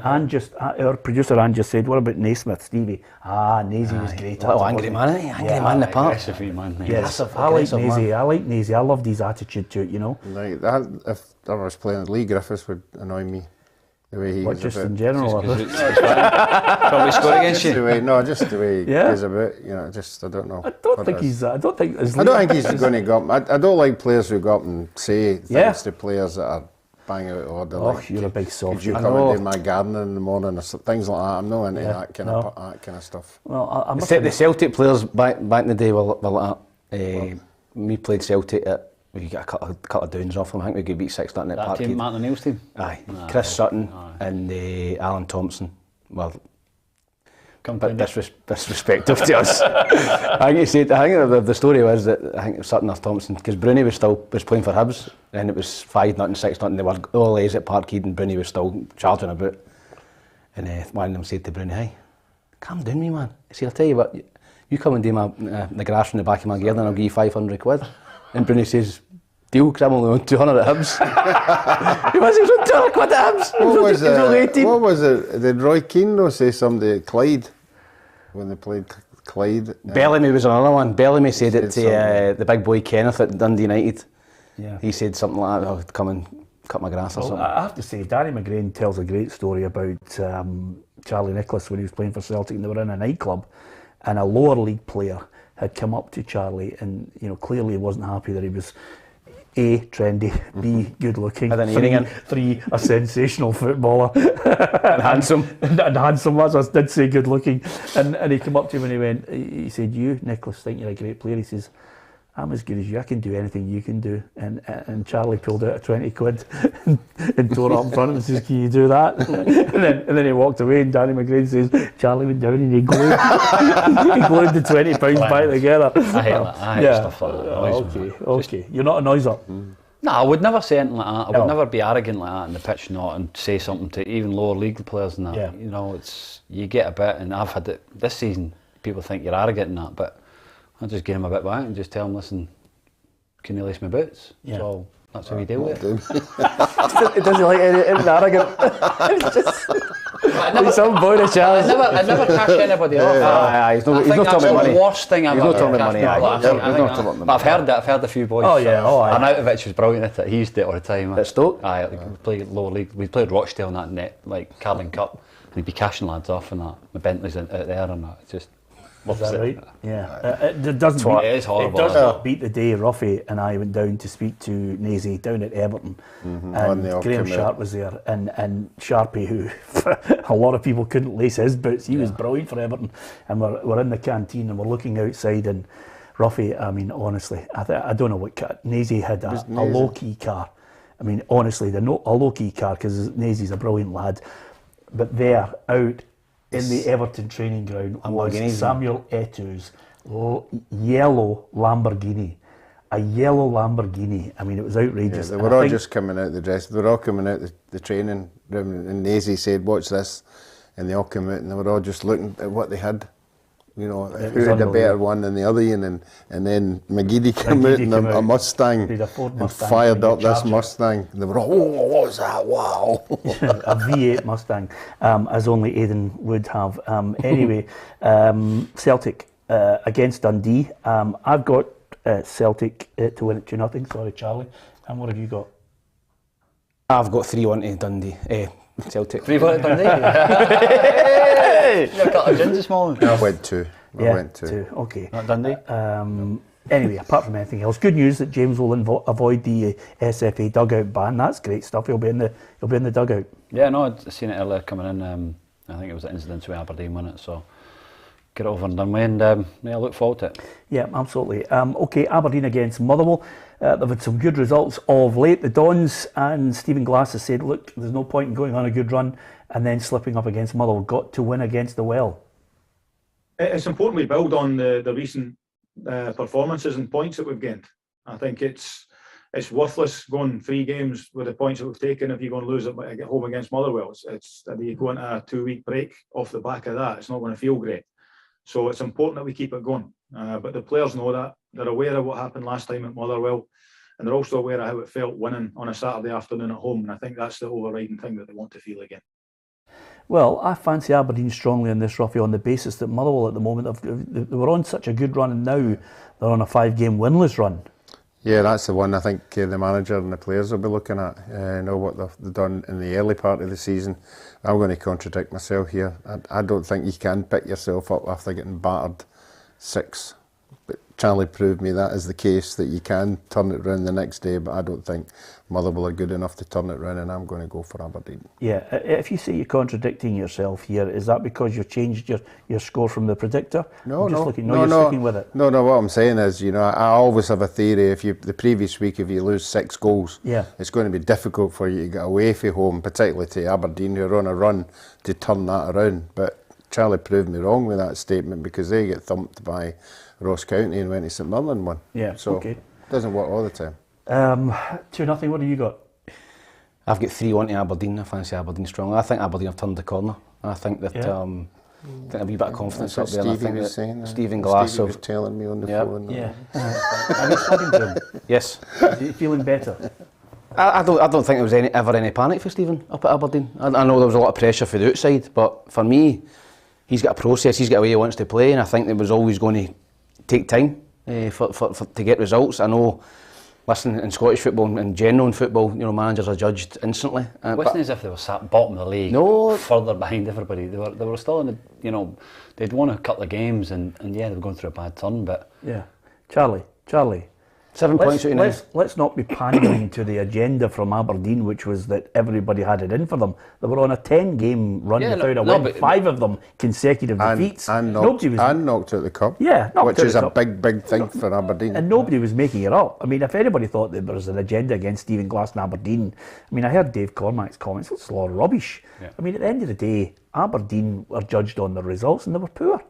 our producer Anne just said, "What about Naismith, Stevie?" Naisy was great. Little angry man, eh? Angry man in the park. Aggressive wee man. Yes, Aggressive, I like aggressive Naisy. man. I like Naisy. I love his attitude to it. Like that, if I was playing Lee Griffiths would annoy me. The way he What, goes just about. in general? Probably scored against Just the you. way, no, just the way he Yeah. goes about. I don't know. I don't what think it is. he's. I don't think. I don't think he's going to go up. I don't like players who go up and say things to players that are bang out of order. Oh, like, you're a big soft. could you I come know. and do my gardening in the morning or things like that? I'm not into that kind no. of stuff. Well, I must The admit, Celtic players back in the day were like that. We played Celtic at. We got a couple of downs off them. I think we could beat 6-0 at That Parkhead. team, Martin O'Neill's team. Aye, Chris Sutton and Alan Thompson. Well, Company. disrespectful to us. I think the story was that I think it was Sutton or Thompson because Bruni was playing for Hibs and it was 5-0, 6-0 and they were all A's at Parkhead and Bruni was still charging about. And one of them said to Bruni, "Hey, calm down, me man." He said, "I'll tell you what, you come and do my the grass from the back of my gear and I'll give you 500 quid." And Bruni says, "Deal, because I'm only on 200 at Hibs." He was on 200 quid at Hibs. What was it? Did Roy Keane though say somebody at Clyde when they played Clyde? Bellamy was another one. Bellamy said it to something. the big boy Kenneth at Dundee United. Yeah. He said something like, "I'll come and cut my grass" or Well, something. I have to say, Danny McGrain tells a great story about Charlie Nicholas when he was playing for Celtic and they were in a nightclub and a lower league player had come up to Charlie and clearly he wasn't happy that he was A, trendy, B, good looking, Had an earring in. 3, a sensational footballer And handsome. and handsome, as I did say good looking, and he came up to him and he said, "You, Nicholas, think you're a great player?" He says, "I'm as good as you. I can do anything you can do." And Charlie pulled out a 20 quid and tore it up in front of him and says, "Can you do that?" and then he walked away and Danny McGrain says, Charlie went down and he glued, he glued the £20 back together. I hate that. I hate stuff like that. Okay. You're not a noise up. No, I would never say anything like that. I No. would never be arrogant like that in the pitch, not and say something to even lower league players and that. Yeah. It's you get a bit, and I've had it this season. People think you're arrogant and that, but I just give him a bit back and just tell him, "Listen, can you lace my boots?" Yeah. So that's how we deal with it. It doesn't like anything arrogant. It's just he's some boy to Charles. I'd never cash anybody off. He's not I think talking that's about money. the worst thing I've He's ever not talking about cashed money, off. aye. I think He's not that. talking about But I've money. heard a few boys. Oh, yeah, aye. Arnautovic was brilliant at it. He used it all the time. At Stoke? Aye, we played lower league. We played Rochdale in that net, like Carling Cup, and he'd be cashing lads off and that. The Bentley's out there and that. It's just. Is that right? Yeah. It doesn't. It is horrible. It does not beat the day Ruffy and I went down to speak to Nazy down at Everton, When and they all Graham came Sharp out. was there, and Sharpie, who a lot of people couldn't lace his boots. He was brilliant for Everton, and we're in the canteen and we're looking outside and Ruffy, I mean, honestly, I don't know what car. Nazy had a low-key car. I mean, honestly, a low-key car, because Nazy's a brilliant lad. But there, out in the Everton training ground, was Samuel Eto'o's yellow Lamborghini. A yellow Lamborghini. I mean, it was outrageous. Yeah, they were all just coming out the dress. They were all coming out the training room, and Nazy said, "Watch this," and they all came out, and they were all just looking at what they had. You know, who had a better one than the other, and then McGeady came out in a Mustang and fired up this Mustang. And they were all, "Oh, what's that? Wow!" A V8 Mustang, as only Aidan would have. Anyway, Celtic against Dundee. I've got Celtic to win it 2-0. Sorry, Charlie. And what have you got? I've got 3-1 to Dundee. Celtic. 3-1 to Dundee. You're a couple of gins this morning. I went 2. I went 2. Okay. Not Dundee. Anyway, apart from anything else, good news that James will avoid the SFA dugout ban. That's great stuff. He'll be in the dugout. Yeah, no, I'd seen it earlier coming in. I think it was the incident with Aberdeen, wasn't it? So get it over and done with, and I look forward to it. Yeah, absolutely. Okay, Aberdeen against Motherwell. They've had some good results of late. The Dons and Stephen Glass has said, look, there's no point in going on a good run and then slipping up against Motherwell. Got to win against the Well. It's important we build on the recent performances and points that we've gained. I think it's worthless going 3 games with the points that we've taken if you're going to lose at home against Motherwell. It's you go into a 2-week break off the back of that. It's not going to feel great. So it's important that we keep it going. But the players know that. They're aware of what happened last time at Motherwell, and they're also aware of how it felt winning on a Saturday afternoon at home. And I think that's the overriding thing that they want to feel again. Well, I fancy Aberdeen strongly in this, Ruffy, on the basis that Motherwell at the moment, they were on such a good run, and now they're on a 5-game winless run. Yeah, that's the one I think the manager and the players will be looking at. Know what they've done in the early part of the season. I'm going to contradict myself here. I don't think you can pick yourself up after getting battered 6. But Charlie proved me that is the case, that you can turn it around the next day, but I don't think Motherwell are good enough to turn it around, and I'm going to go for Aberdeen. Yeah, if you say you're contradicting yourself here, is that because you've changed your score from the predictor? No, you're sticking with it. No, what I'm saying is, I always have a theory, the previous week, if you lose 6 goals, it's going to be difficult for you to get away from home, particularly to Aberdeen, who are on a run, to turn that around. But Charlie proved me wrong with that statement, because they get thumped by Ross County and went to St Mirren one. Yeah, so okay. It doesn't work all the time. 2-0, what have you got? I've got 3-1 to Aberdeen. I fancy Aberdeen strongly. I think Aberdeen have turned the corner. I think that I think a wee bit of confidence up there. And I think that Stephen Glass was telling me on the phone. Yeah. Are you talking to him? Yes. Are you feeling better? I don't think there was ever any panic for Stephen up at Aberdeen. I know there was a lot of pressure for the outside, but for me, he's got a process. He's got a way he wants to play, and I think it was always going to take time to get results. I know, listen, in Scottish football, in general in football, managers are judged instantly. It wasn't as if they were sat bottom of the league, further behind everybody. They were still in the, they'd won a couple of games, and they were going through a bad turn. But yeah, Charlie. 7 points. Let's not be pandering to the agenda from Aberdeen, which was that everybody had it in for them. They were on a 10-game run without a win, 5 of them consecutive defeats. And knocked out the cup. Yeah, which is a big thing for Aberdeen. And nobody was making it up. I mean, if anybody thought that there was an agenda against Stephen Glass and Aberdeen, I mean, I heard Dave Cormack's comments. It's a lot of rubbish. Yeah. I mean, at the end of the day, Aberdeen were judged on their results, and they were poor.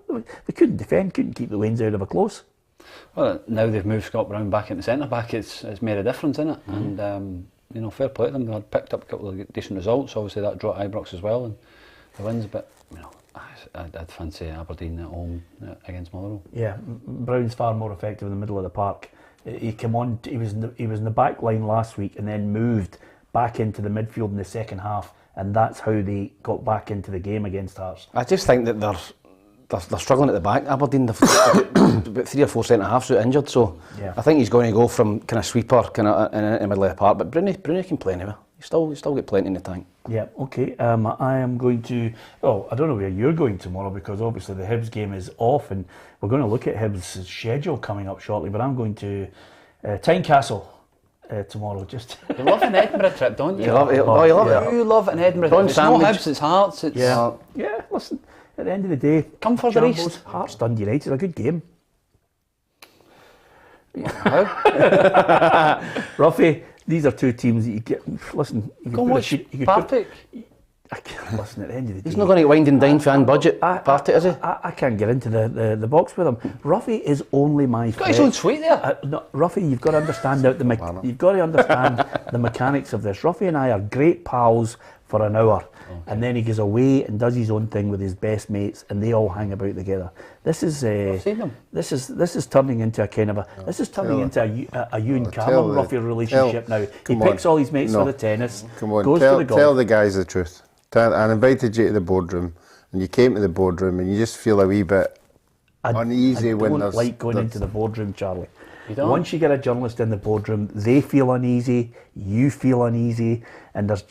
They couldn't defend, couldn't keep the wins out of a close. Well, now they've moved Scott Brown back into centre back. It's made a difference in it, and fair play to them. They had picked up a couple of decent results. Obviously, that draw at Ibrox as well, and the wins. But I'd fancy Aberdeen at home against Motherwell. Yeah, Brown's far more effective in the middle of the park. He came on. He was in the back line last week, and then moved back into the midfield in the second half, and that's how they got back into the game against Hearts. I just think that they're struggling at the back. Aberdeen, they've got about 3 or 4 centre halves out injured, so I think he's going to go from kind of sweeper, kind of in the middle of the park. But Bruni can play anyway. He's still got plenty in the tank. Yeah, okay. I am going to. Oh, I don't know where you're going tomorrow, because obviously the Hibs game is off, and we're going to look at Hibs' schedule coming up shortly. But I'm going to Tynecastle tomorrow. Just you love an Edinburgh trip, don't you? You love it. You love an Edinburgh trip. It's not Hibs, it's Hearts. It's yeah. Listen. At the end of the day, come for the East. Hearts Dundee United, a good game. How? Ruffy, these are two teams that you get. Listen, you Go and watch Partick. Listen, at the end of the day, He's not going to wind and dine fan budget party, is he? I can't get into the box with him. Ruffy is only my. Got his own suite there. No, Ruffy, you've got to understand you've got to understand the mechanics of this. Ruffy and I are great pals for an hour, and then he goes away and does his own thing with his best mates, and they all hang about together. This is I've seen them. this is turning into a kind of a you and Cameron Ruffy relationship now. He picks all his mates for the tennis. Come on, goes to the golf. tell the guys the truth. I invited you to the boardroom, and you came to the boardroom, and you just feel a wee bit uneasy when I don't like going into the boardroom, Charlie. You don't? Once you get a journalist in the boardroom, they feel uneasy, you feel uneasy, and there's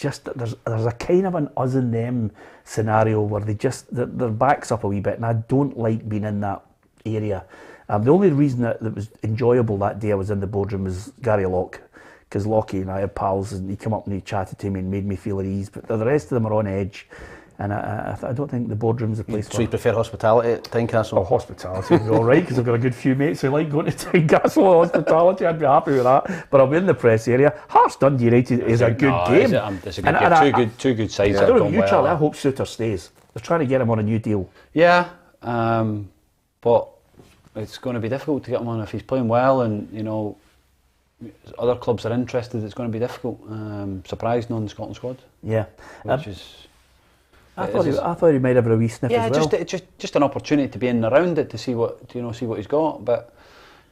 a kind of an us and them scenario where their backs up a wee bit, and I don't like being in that area. The only reason that was enjoyable that day I was in the boardroom was Gary Locke, because Lockie and I are pals, and he came up and he chatted to me and made me feel at ease, but the rest of them are on edge. And I don't think the boardroom's the place So you prefer hospitality at Tynecastle? Oh, hospitality would be all right, because I've got a good few mates who like going to Tynecastle hospitality. I'd be happy with that. But I'll be in the press area. Hearts Dundee United is a good game. It's a good game. Two good sides. I don't know about you, Charlie. I hope Suter stays. They're trying to get him on a new deal. Yeah, but it's going to be difficult to get him on if he's playing well, and other clubs are interested. It's going to be difficult. Surprised on the Scotland squad. Yeah, which is. I thought he might have a wee sniff as well. just an opportunity to be in and around it, to see what he's got. But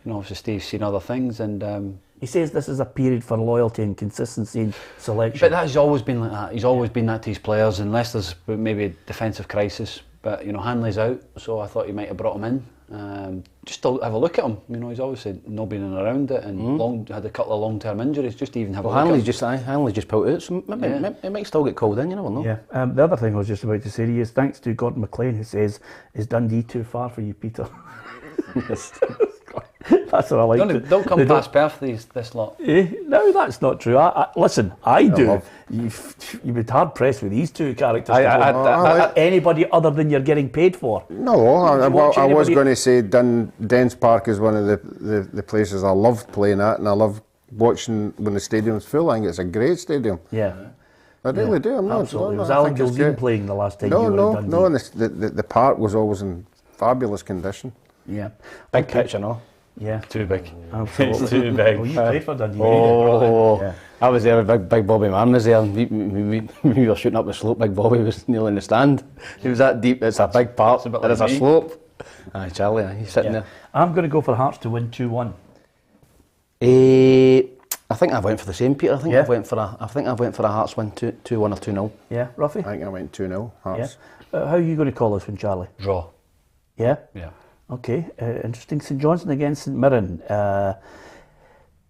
obviously Steve's seen other things, and he says this is a period for loyalty and consistency in selection. But that's always been like that. He's always been that to his players, unless there's maybe a defensive crisis. But Hanley's out, so I thought he might have brought him in. Just to have a look at him. He's obviously not been in and around it, and had a couple of long-term injuries. Just to even have a look at him. Hanley's just pulled out, so it might still get called in, you never know. Yeah. The other thing I was just about to say to you is thanks to Gordon McLean, who says, "Is Dundee too far for you, Peter?" That's what I like. Don't come past Perth this lot. No, that's not true. Listen, I do. You'd be hard pressed with these two characters. Anybody other than you're getting paid for. No, I was going to say Dens Park is one of the places I love playing at, and I love watching when the stadium's full. I think it's a great stadium. Yeah. I really do. I'm not. Absolutely. Was Alan Gilzine playing the last time you were in Dundee? No, and the park was always in fabulous condition. Yeah. Big pitch and all. Yeah. Too big. Absolutely. It's too big. You played for Dundee. I was there with Big Bobby Mann was there, and we were shooting up the slope. Big Bobby was nearly in the stand. He was that deep. It's a big part. There's a slope. Aye, Charlie, he's sitting there. I'm going to go for Hearts to win 2-1. I think I went for the same, Peter. I think I went for a Hearts win 2-1 or 2-0. Yeah, Ruffy? I think I went 2-0 Hearts. Yeah. How are you going to call this one, Charlie? Draw. Yeah? Yeah. Okay, interesting. St Johnstone against St Mirren.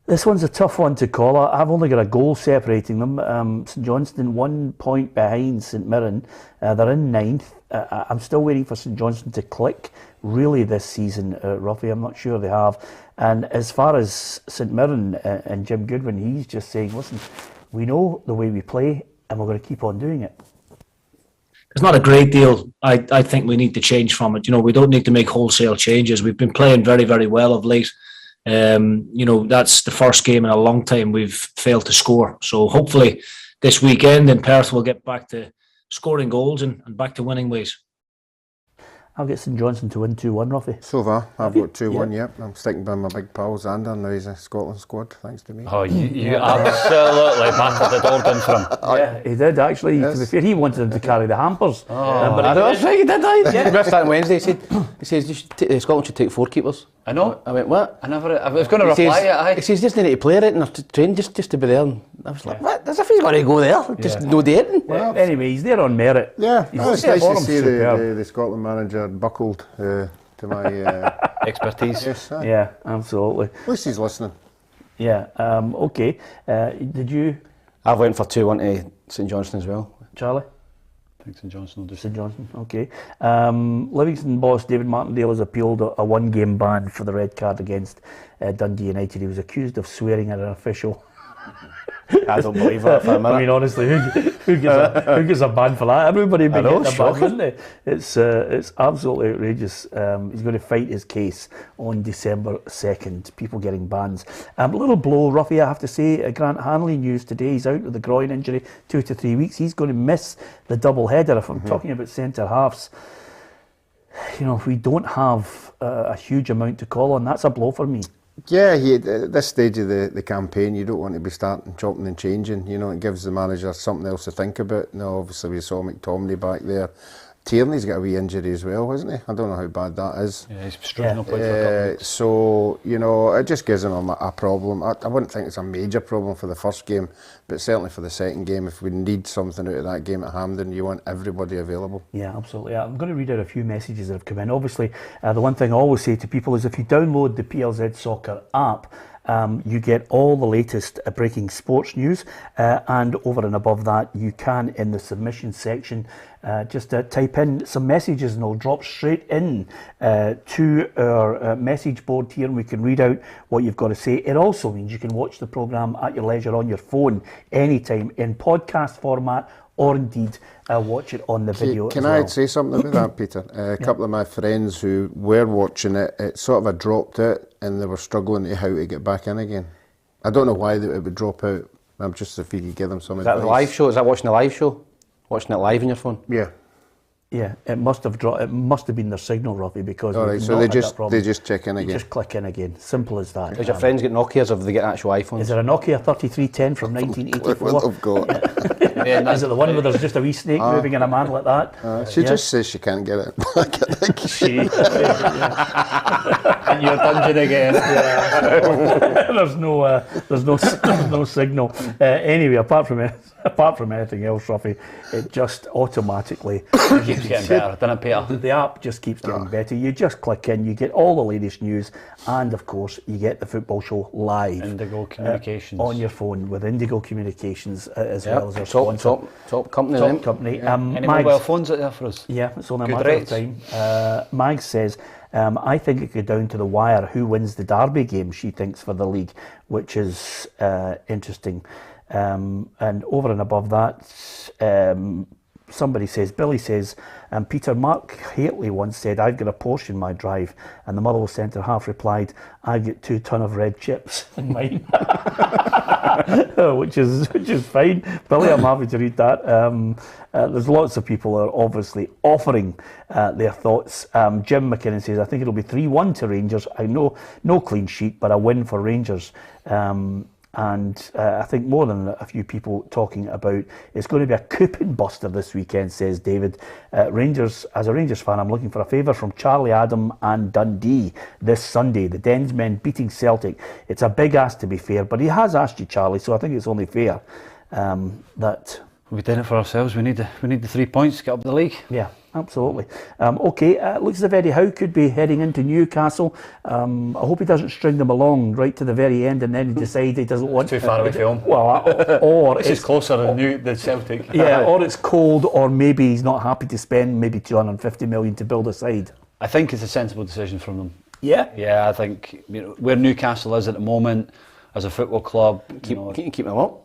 This one's a tough one to call. I've only got a goal separating them. St Johnstone 1 point behind St Mirren. They're in 9th. I'm still waiting for St Johnstone to click really this season, Ruffy. I'm not sure they have. And as far as St Mirren and Jim Goodwin, he's just saying, listen, we know the way we play and we're going to keep on doing it. It's not a great deal. I think we need to change from it. We don't need to make wholesale changes. We've been playing very, very well of late. That's the first game in a long time we've failed to score. So hopefully this weekend in Perth we'll get back to scoring goals and back to winning ways. I'll get St Johnstone to win 2-1, Ruffy. So far, I've got 2-1, yep. I'm sticking by my big pal Xander, now he's a Scotland squad, thanks to me. Oh, you absolutely battered the door down for him. Yeah, he did actually. Yes. To be fair, he wanted him to carry the hampers. But I was right, he did I? He missed that on Wednesday. He says Scotland should take 4 keepers. I know. I went, what? I was going to reply. He says, just need to play it and to train just to be there. And I was like, what? As if he's going to go there. Just no dating. Well, anyway, he's there on merit. Yeah, it's nice to see the Scotland manager buckled to my expertise. Yes, yeah, absolutely. At least he's listening. Yeah, okay. Did you? I went for 2-1 to St Johnstone as well. Charlie? I think St Johnstone will do. St Johnstone, okay. Livingston boss David Martindale has appealed a 1-game ban for the red card against Dundee United. He was accused of swearing at an official. I don't believe that for a minute. I mean, honestly, who gets a ban for that? Everybody be getting a ban, wouldn't they? It's absolutely outrageous. He's going to fight his case on December 2nd. People getting bans. A little blow, Ruffy, I have to say. Grant Hanley news today. He's out with a groin injury, 2 to 3 weeks. He's going to miss the double header. If I'm talking about centre halves, we don't have a huge amount to call on. That's a blow for me. Yeah, at this stage of the campaign, you don't want to be starting chopping and changing. It gives the manager something else to think about. Obviously we saw McTominay back there. Tierney's got a wee injury as well, hasn't he? I don't know how bad that is. Yeah, he's struggling to play for a couple of weeks. So, it just gives him a problem. I wouldn't think it's a major problem for the first game, but certainly for the second game, if we need something out of that game at Hampden, you want everybody available. Yeah, absolutely. I'm going to read out a few messages that have come in. Obviously, the one thing I always say to people is if you download the PLZ Soccer app, you get all the latest breaking sports news, and over and above that, you can, in the submission section, just type in some messages and it'll drop straight in to our message board here, and we can read out what you've got to say. It also means you can watch the programme at your leisure on your phone anytime in podcast format, or indeed watch it on the video Can as well. I say something about that, Peter? A couple of my friends who were watching it, it sort of had dropped out and they were struggling to how to get back in again. I don't know why it would drop out. I'm just if you could give them some advice. Is that the live show? Is that watching the live show? Watching it live on your phone? Yeah. Yeah, it must have dropped. It must have been their signal, Robbie, because All right, so they just check in again. Just click in again. Simple as that. Does your friends get Nokias or do they get actual iPhones? Is there a Nokia 3310 from 1984? What they've got. Is it the one where there's just a wee snake moving in a man like that? She just says she can't get it back. I think. And you're dungeon again. There's no signal. Anyway, apart from anything else, Ruffy, it just automatically Keeps getting better, doesn't it, Peter? The app just keeps getting better. You just click in, you get all the latest news, and of course you get the football show live. Indigo Communications. On your phone with Indigo Communications as well as our sponsor. Top company. Top company. Any Mags, mobile phones out there for us? Yeah, it's only a Good matter rates. of time. Mags says, I think it could go down to the wire who wins the Derby game, she thinks, for the league, which is interesting. And over and above that, somebody says, Billy says, Peter, Mark Haitley once said, I've got a Porsche in my drive, and the Motherwell centre half replied, I've got 2 ton of red chips in mine. which is fine. Billy, I'm happy to read that. There's lots of people who are obviously offering their thoughts. Jim McKinnon says, I think it'll be 3-1 to Rangers. I know no clean sheet, but a win for Rangers. And I think more than a few people talking about it's going to be a coupon buster this weekend, says David. Rangers, as a Rangers fan, I'm looking for a favour from Charlie Adam and Dundee this Sunday. The Dens men beating Celtic. It's a big ask, to be fair, but he has asked you, Charlie, so I think it's only fair that... We've done it for ourselves. We need the 3 points to get up the league. Yeah, absolutely. Okay, looks as if Eddie Howe could be heading into Newcastle. I hope he doesn't string them along right to the very end and then he decides he doesn't want... Too far away from home. Well, or This is closer than Celtic. Yeah, or it's cold, or maybe he's not happy to spend maybe 250 million to build a side. I think it's a sensible decision from them. Yeah? Yeah, I think where Newcastle is at the moment as a football club... Keep them up.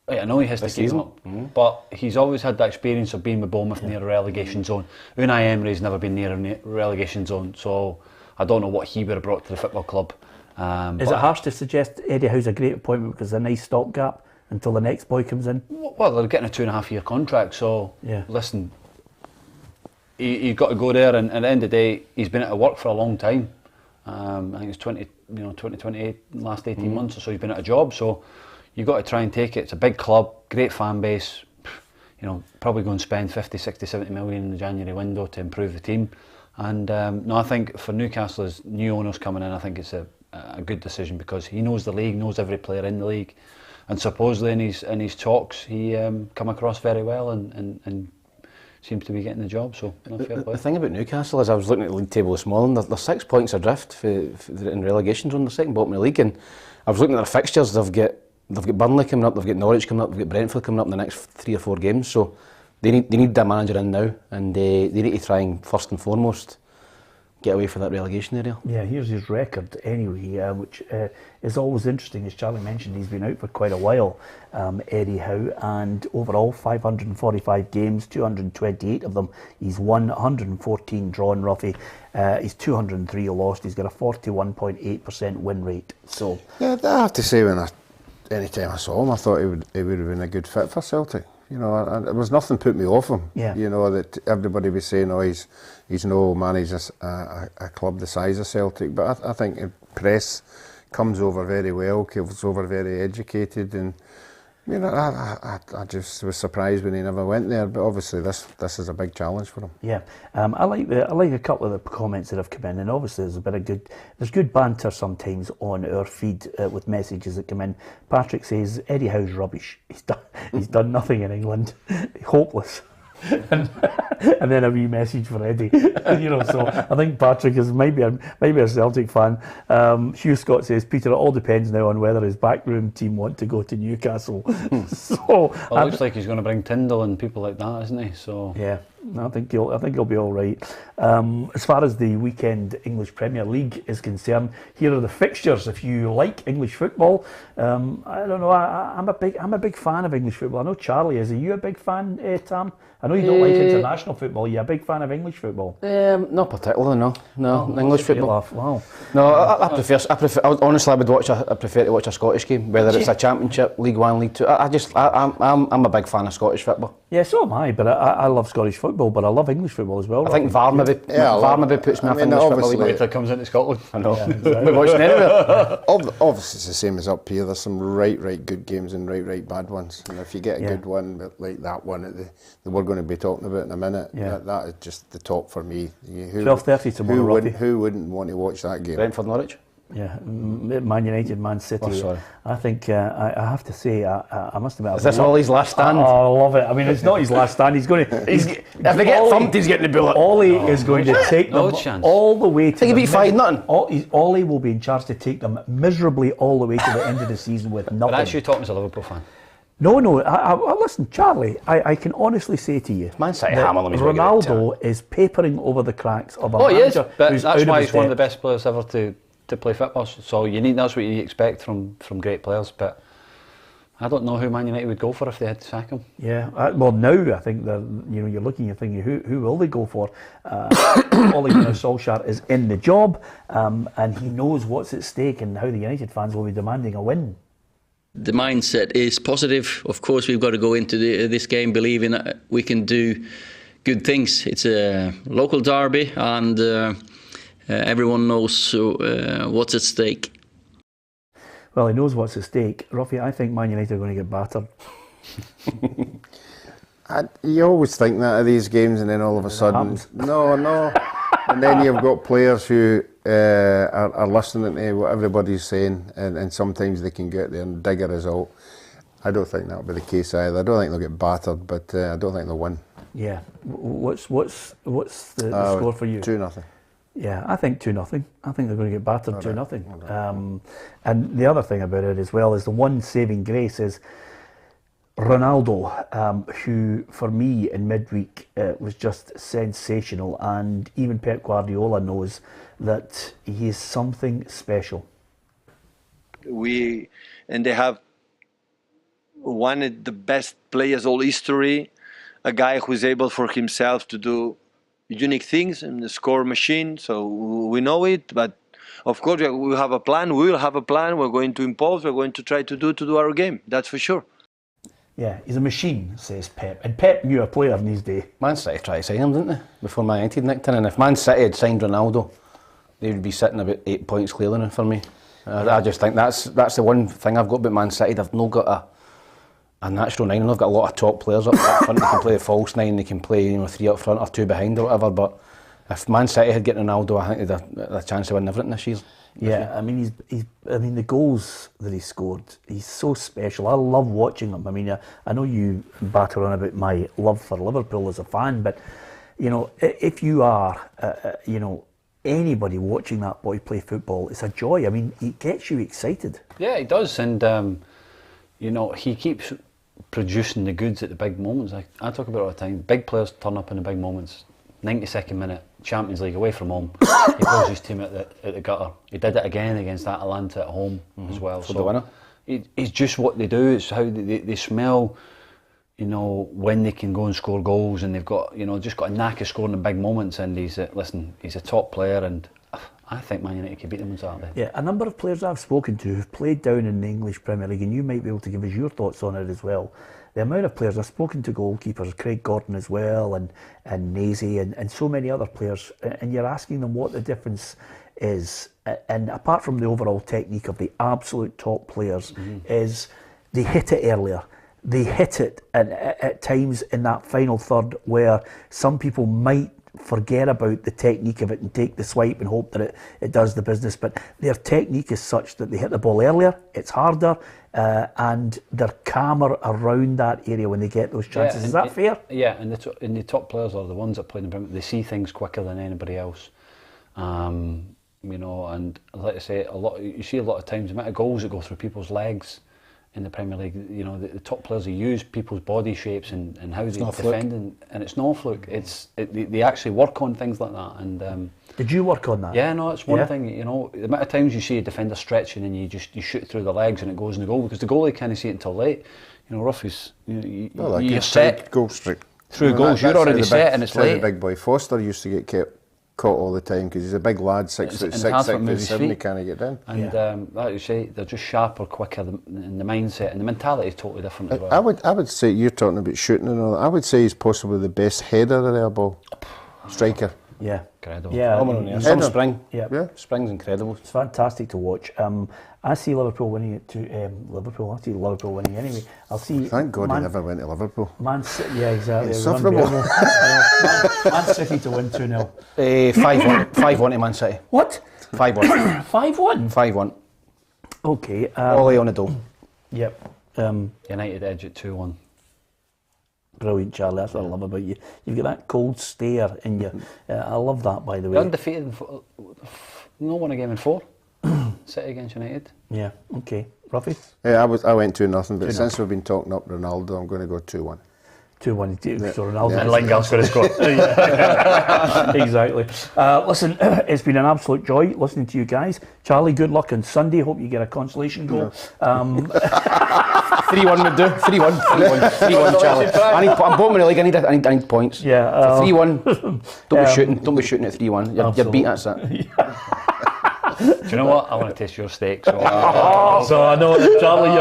I know he has to keep them up, but he's always had that experience of being with Bournemouth near a relegation zone. Unai Emery's never been near a relegation zone, so I don't know what he would have brought to the football club. Is it harsh to suggest Eddie Howe's a great appointment because it's a nice stopgap until the next boy comes in? Well, they're getting a 2.5-year contract, so yeah. Listen, he's got to go there, and at the end of the day, he's been out of work for a long time. I think it's 2028, last 18 months or so he's been out of job, so you've got to try and take it. It's a big club, great fan base, probably go and spend 50, 60, 70 million in the January window to improve the team. And no, I think for Newcastle, as new owners coming in, I think it's a good decision because he knows the league, knows every player in the league, and supposedly in his talks he come across very well and seems to be getting the job. So fair play. The thing about Newcastle is I was looking at the league table this morning. They're 6 points adrift in relegation zone. They're second bottom of the league, and I was looking at their fixtures. They've got Burnley coming up, they've got Norwich coming up, they've got Brentford coming up in the next 3 or 4 games. So they need their manager in now, and they need to try and first and foremost get away for that relegation area. Yeah, here's his record anyway, which is always interesting. As Charlie mentioned, he's been out for quite a while, Eddie Howe, and overall 545 games, 228 of them he's won, 114 drawn, Ruffy. He's 203 lost. He's got a 41.8% win rate. So yeah, I have to say, anytime I saw him, I thought he would have been a good fit for Celtic. You know, there was nothing put me off him. Yeah. You know, that everybody was saying, oh, he's no managed a club the size of Celtic. But I think press comes over very well, comes over very educated, and you know, I just was surprised when he never went there. But obviously, this is a big challenge for him. yeah, I like a couple of the comments that have come in, and obviously there's good banter sometimes on our feed with messages that come in. Patrick says Eddie Howe's rubbish. He's done nothing in England, hopeless. and then a wee message for Eddie. You know, so I think Patrick is maybe a Celtic fan. Hugh Scott says, Peter, it all depends now on whether his backroom team want to go to Newcastle. So well, it looks like he's going to bring Tyndall and people like that, isn't he? So yeah, I think he'll be all right. As far as the weekend English Premier League is concerned, here are the fixtures. If you like English football, I don't know. I'm a big fan of English football. I know Charlie is. Are you a big fan, Tam? I know you don't like international football. You're a big fan of English football. Not particularly, no. Oh, English football. Laugh. Wow. No, I prefer. Honestly, I prefer to watch a Scottish game, whether it's a Championship, League One, League Two. I'm a big fan of Scottish football. Yeah, so am I. But I love Scottish football, but I love English football as well. I think VAR maybe puts me off English football. Wait till it comes into Scotland. I know. Yeah, exactly. We're watching anywhere. Obviously, it's the same as up here. There's some right good games and right bad ones. And if you get a good one, like that one that we're going to be talking about in a minute, that is just the top for me. 12:30 tomorrow. Who wouldn't want to watch that game? Brentford Norwich. Yeah, Man United, Man City. Oh, sorry. I think I have to say I must admit. Is this all his last stand? Oh, I love it. I mean, it's not his last stand. He's going to. If they get thumped, he's getting the bullet. Ollie is going to take them all the way to. Think he'll be 5-0. Ollie will be in charge to take them miserably all the way to the end of the season with nothing. But that's you talking as a Liverpool fan. No. Listen, Charlie. I can honestly say to you, Man City that hammer them. Ronaldo is papering over the cracks of a Oh, yes, manager but who's that's out why of he's his one of the depth. best players ever to play football. So that's what you expect from great players. But I don't know who Man United would go for if they had to sack him. Yeah, well now I think that you're looking, you're thinking who will they go for? Ole Gunnar Solskjaer is in the job, and he knows what's at stake and how the United fans will be demanding a win. The mindset is positive. Of course, we've got to go into this game believing that we can do good things. It's a local derby, and everyone knows what's at stake. Well, he knows what's at stake. Ruffy, I think Man United are going to get battered. You always think that of these games, and then all of a sudden, no. And then you've got players who are listening to what everybody's saying, and sometimes they can get there and dig a result. I don't think that'll be the case either. I don't think they'll get battered, but I don't think they'll win. Yeah. What's the score for you? 2-0. Yeah, I think 2-0. I think they're going to get battered 2-0. And the other thing about it as well is the one saving grace is Ronaldo, who for me in midweek was just sensational, and even Pep Guardiola knows that he is something special. They have one of the best players all history, a guy who's able for himself to do unique things in the score machine, so we know it. But of course we have a plan. We will have a plan. We're going to impose. We're going to try to do our game. That's for sure. Yeah, he's a machine, says Pep. And Pep knew a player in his day. Man City tried to sign him, didn't they? Before Man United nicked in. And if Man City had signed Ronaldo, they would be sitting about 8 points clear on him for me. I just think that's the one thing I've got about Man City. They've not got a natural nine, and they've got a lot of top players up front. They can play a false nine, they can play 3 up front or 2 behind or whatever. But if Man City had got Ronaldo, I think they'd have a chance to win everything this year. Yeah, I mean the goals that he scored, he's so special. I love watching him. I mean, I know you batter on about my love for Liverpool as a fan, but if you are, anybody watching that boy play football, it's a joy. I mean, he gets you excited. Yeah, he does, and he keeps producing the goods at the big moments. I talk about it all the time. Big players turn up in the big moments. 92nd minute, Champions League away from home. He pulls his team at the gutter. He did it again against Atalanta at home as well. For the winner. It's just what they do. It's how they smell, you know, when they can go and score goals, and they've got, you know, just got a knack of scoring in big moments. And he's a top player, and I think Man United can beat them on Saturday. Yeah, a number of players I've spoken to who've played down in the English Premier League, and you might be able to give us your thoughts on it as well. The amount of players, I've spoken to goalkeepers, Craig Gordon as well, and Nazy, and so many other players, and you're asking them what the difference is. And apart from the overall technique of the absolute top players, is they hit it earlier. They hit it at times in that final third where some people might forget about the technique of it and take the swipe and hope that it does the business. But their technique is such that they hit the ball earlier, it's harder, and they're calmer around that area when they get those chances. Is that fair? Yeah, and the top players are the ones that play in the Premier League. They see things quicker than anybody else. You know, and like I say, you see a lot of times the amount of goals that go through people's legs in the Premier League. You know, the top players, they use people's body shapes and how they defend, and it's no fluke. They actually work on things like that. And did you work on that? Yeah, no, it's one thing. You know, the amount of times you see a defender stretching and you shoot through the legs and it goes in the goal, because the goalie can't see it until late. You know, Ruffy's you're set goal streak through goals. You're already set, and it's late. The big boy Foster used to get caught all the time because he's a big lad, 6'6", 6'7", he can't get down. And like you say, they're just sharper, quicker, and the mindset and the mentality is totally different as well. I would say, you're talking about shooting and all that, I would say he's possibly the best header of their ball. Striker. Yeah. Incredible. Yeah. Some spring. Yeah. Spring's incredible. It's fantastic to watch. I see Liverpool winning it too. I see Liverpool winning anyway. I'll see. Thank God he never went to Liverpool. Man City, yeah, exactly. It's insufferable. Man City to win 2-0. 5-1 to Man City. What? 5-1. 5-1? 5-1 Okay. Ollie on the door. Yep. United edge at 2-1. Brilliant, Charlie. That's what I love about you. You've got that cold stare in you. I love that, by the way. They're undefeated. No one again in 4. City against United. Yeah. Okay. Ruffy? Yeah, I went 2-0, but since we've been talking up Ronaldo, I'm going to go 2-1. 2-1. So Ronaldo and Lingard's going to score. Exactly. Listen, it's been an absolute joy listening to you guys. Charlie, good luck on Sunday. Hope you get a consolation goal. 3-1 would do. 3-1, Charlie. I'm bottom of the league. I need points. Yeah. 3-1. Don't be shooting at 3-1. You're beat. That's it. Do you know what? I want to taste your steak. So, so I know, Charlie,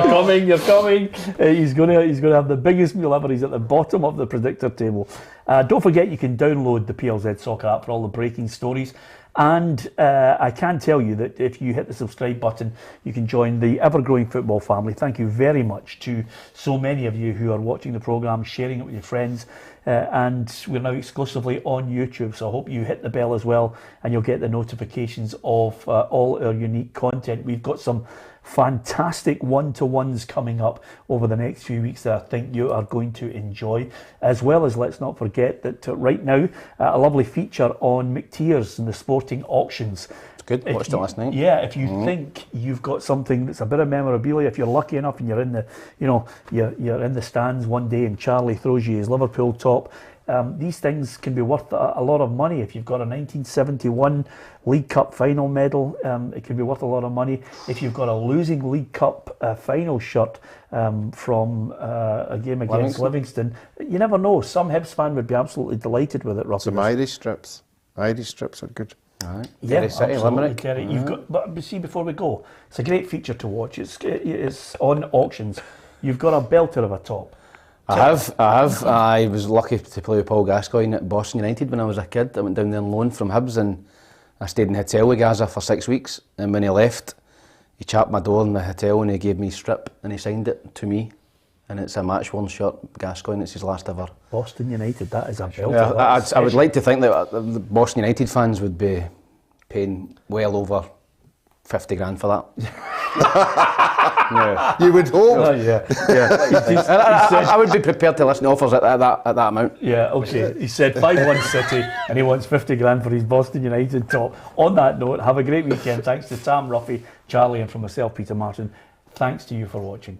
you're coming. He's going to have the biggest meal ever. He's at the bottom of the predictor table. Don't forget, you can download the PLZ Soccer app for all the breaking stories. And I can tell you that if you hit the subscribe button, you can join the ever-growing football family. Thank you very much to so many of you who are watching the programme, sharing it with your friends. And we're now exclusively on YouTube, so I hope you hit the bell as well, and you'll get the notifications of all our unique content. We've got some fantastic one-to-ones coming up over the next few weeks that I think you are going to enjoy, as well as, let's not forget that right now a lovely feature on McTears and the sporting auctions. Good. Watched it last night. Yeah, if you think you've got something that's a bit of memorabilia, if you're lucky enough and you're in the, you're in the stands one day and Charlie throws you his Liverpool top, these things can be worth a lot of money. If you've got a 1971 League Cup final medal, it can be worth a lot of money. If you've got a losing League Cup final shirt from a game against Livingston, you never know. Some Hibs fan would be absolutely delighted with it. Some Irish strips. Irish strips are good. Right. Yeah, City, Limerick. You've got, but see, before we go, it's a great feature to watch. It's on auctions. You've got a belter of a top. I have. I was lucky to play with Paul Gascoigne at Boston United when I was a kid. I went down there on loan from Hibs and I stayed in a hotel with Gaza for 6 weeks. And when he left, he chapped my door in the hotel and he gave me a strip and he signed it to me. And it's a match-worn shirt, Gascoigne. It's his last ever. Boston United, that is a belter. Yeah, I would like to think that the Boston United fans would be paying well over 50 grand for that. Yeah. You would hope. Oh, yeah. I would be prepared to listen to offers at that amount. Yeah, okay. He said 5-1 City and he wants 50 grand for his Boston United top. On that note, have a great weekend. Thanks to Tam, Ruffy, Charlie and from myself, Peter Martin. Thanks to you for watching.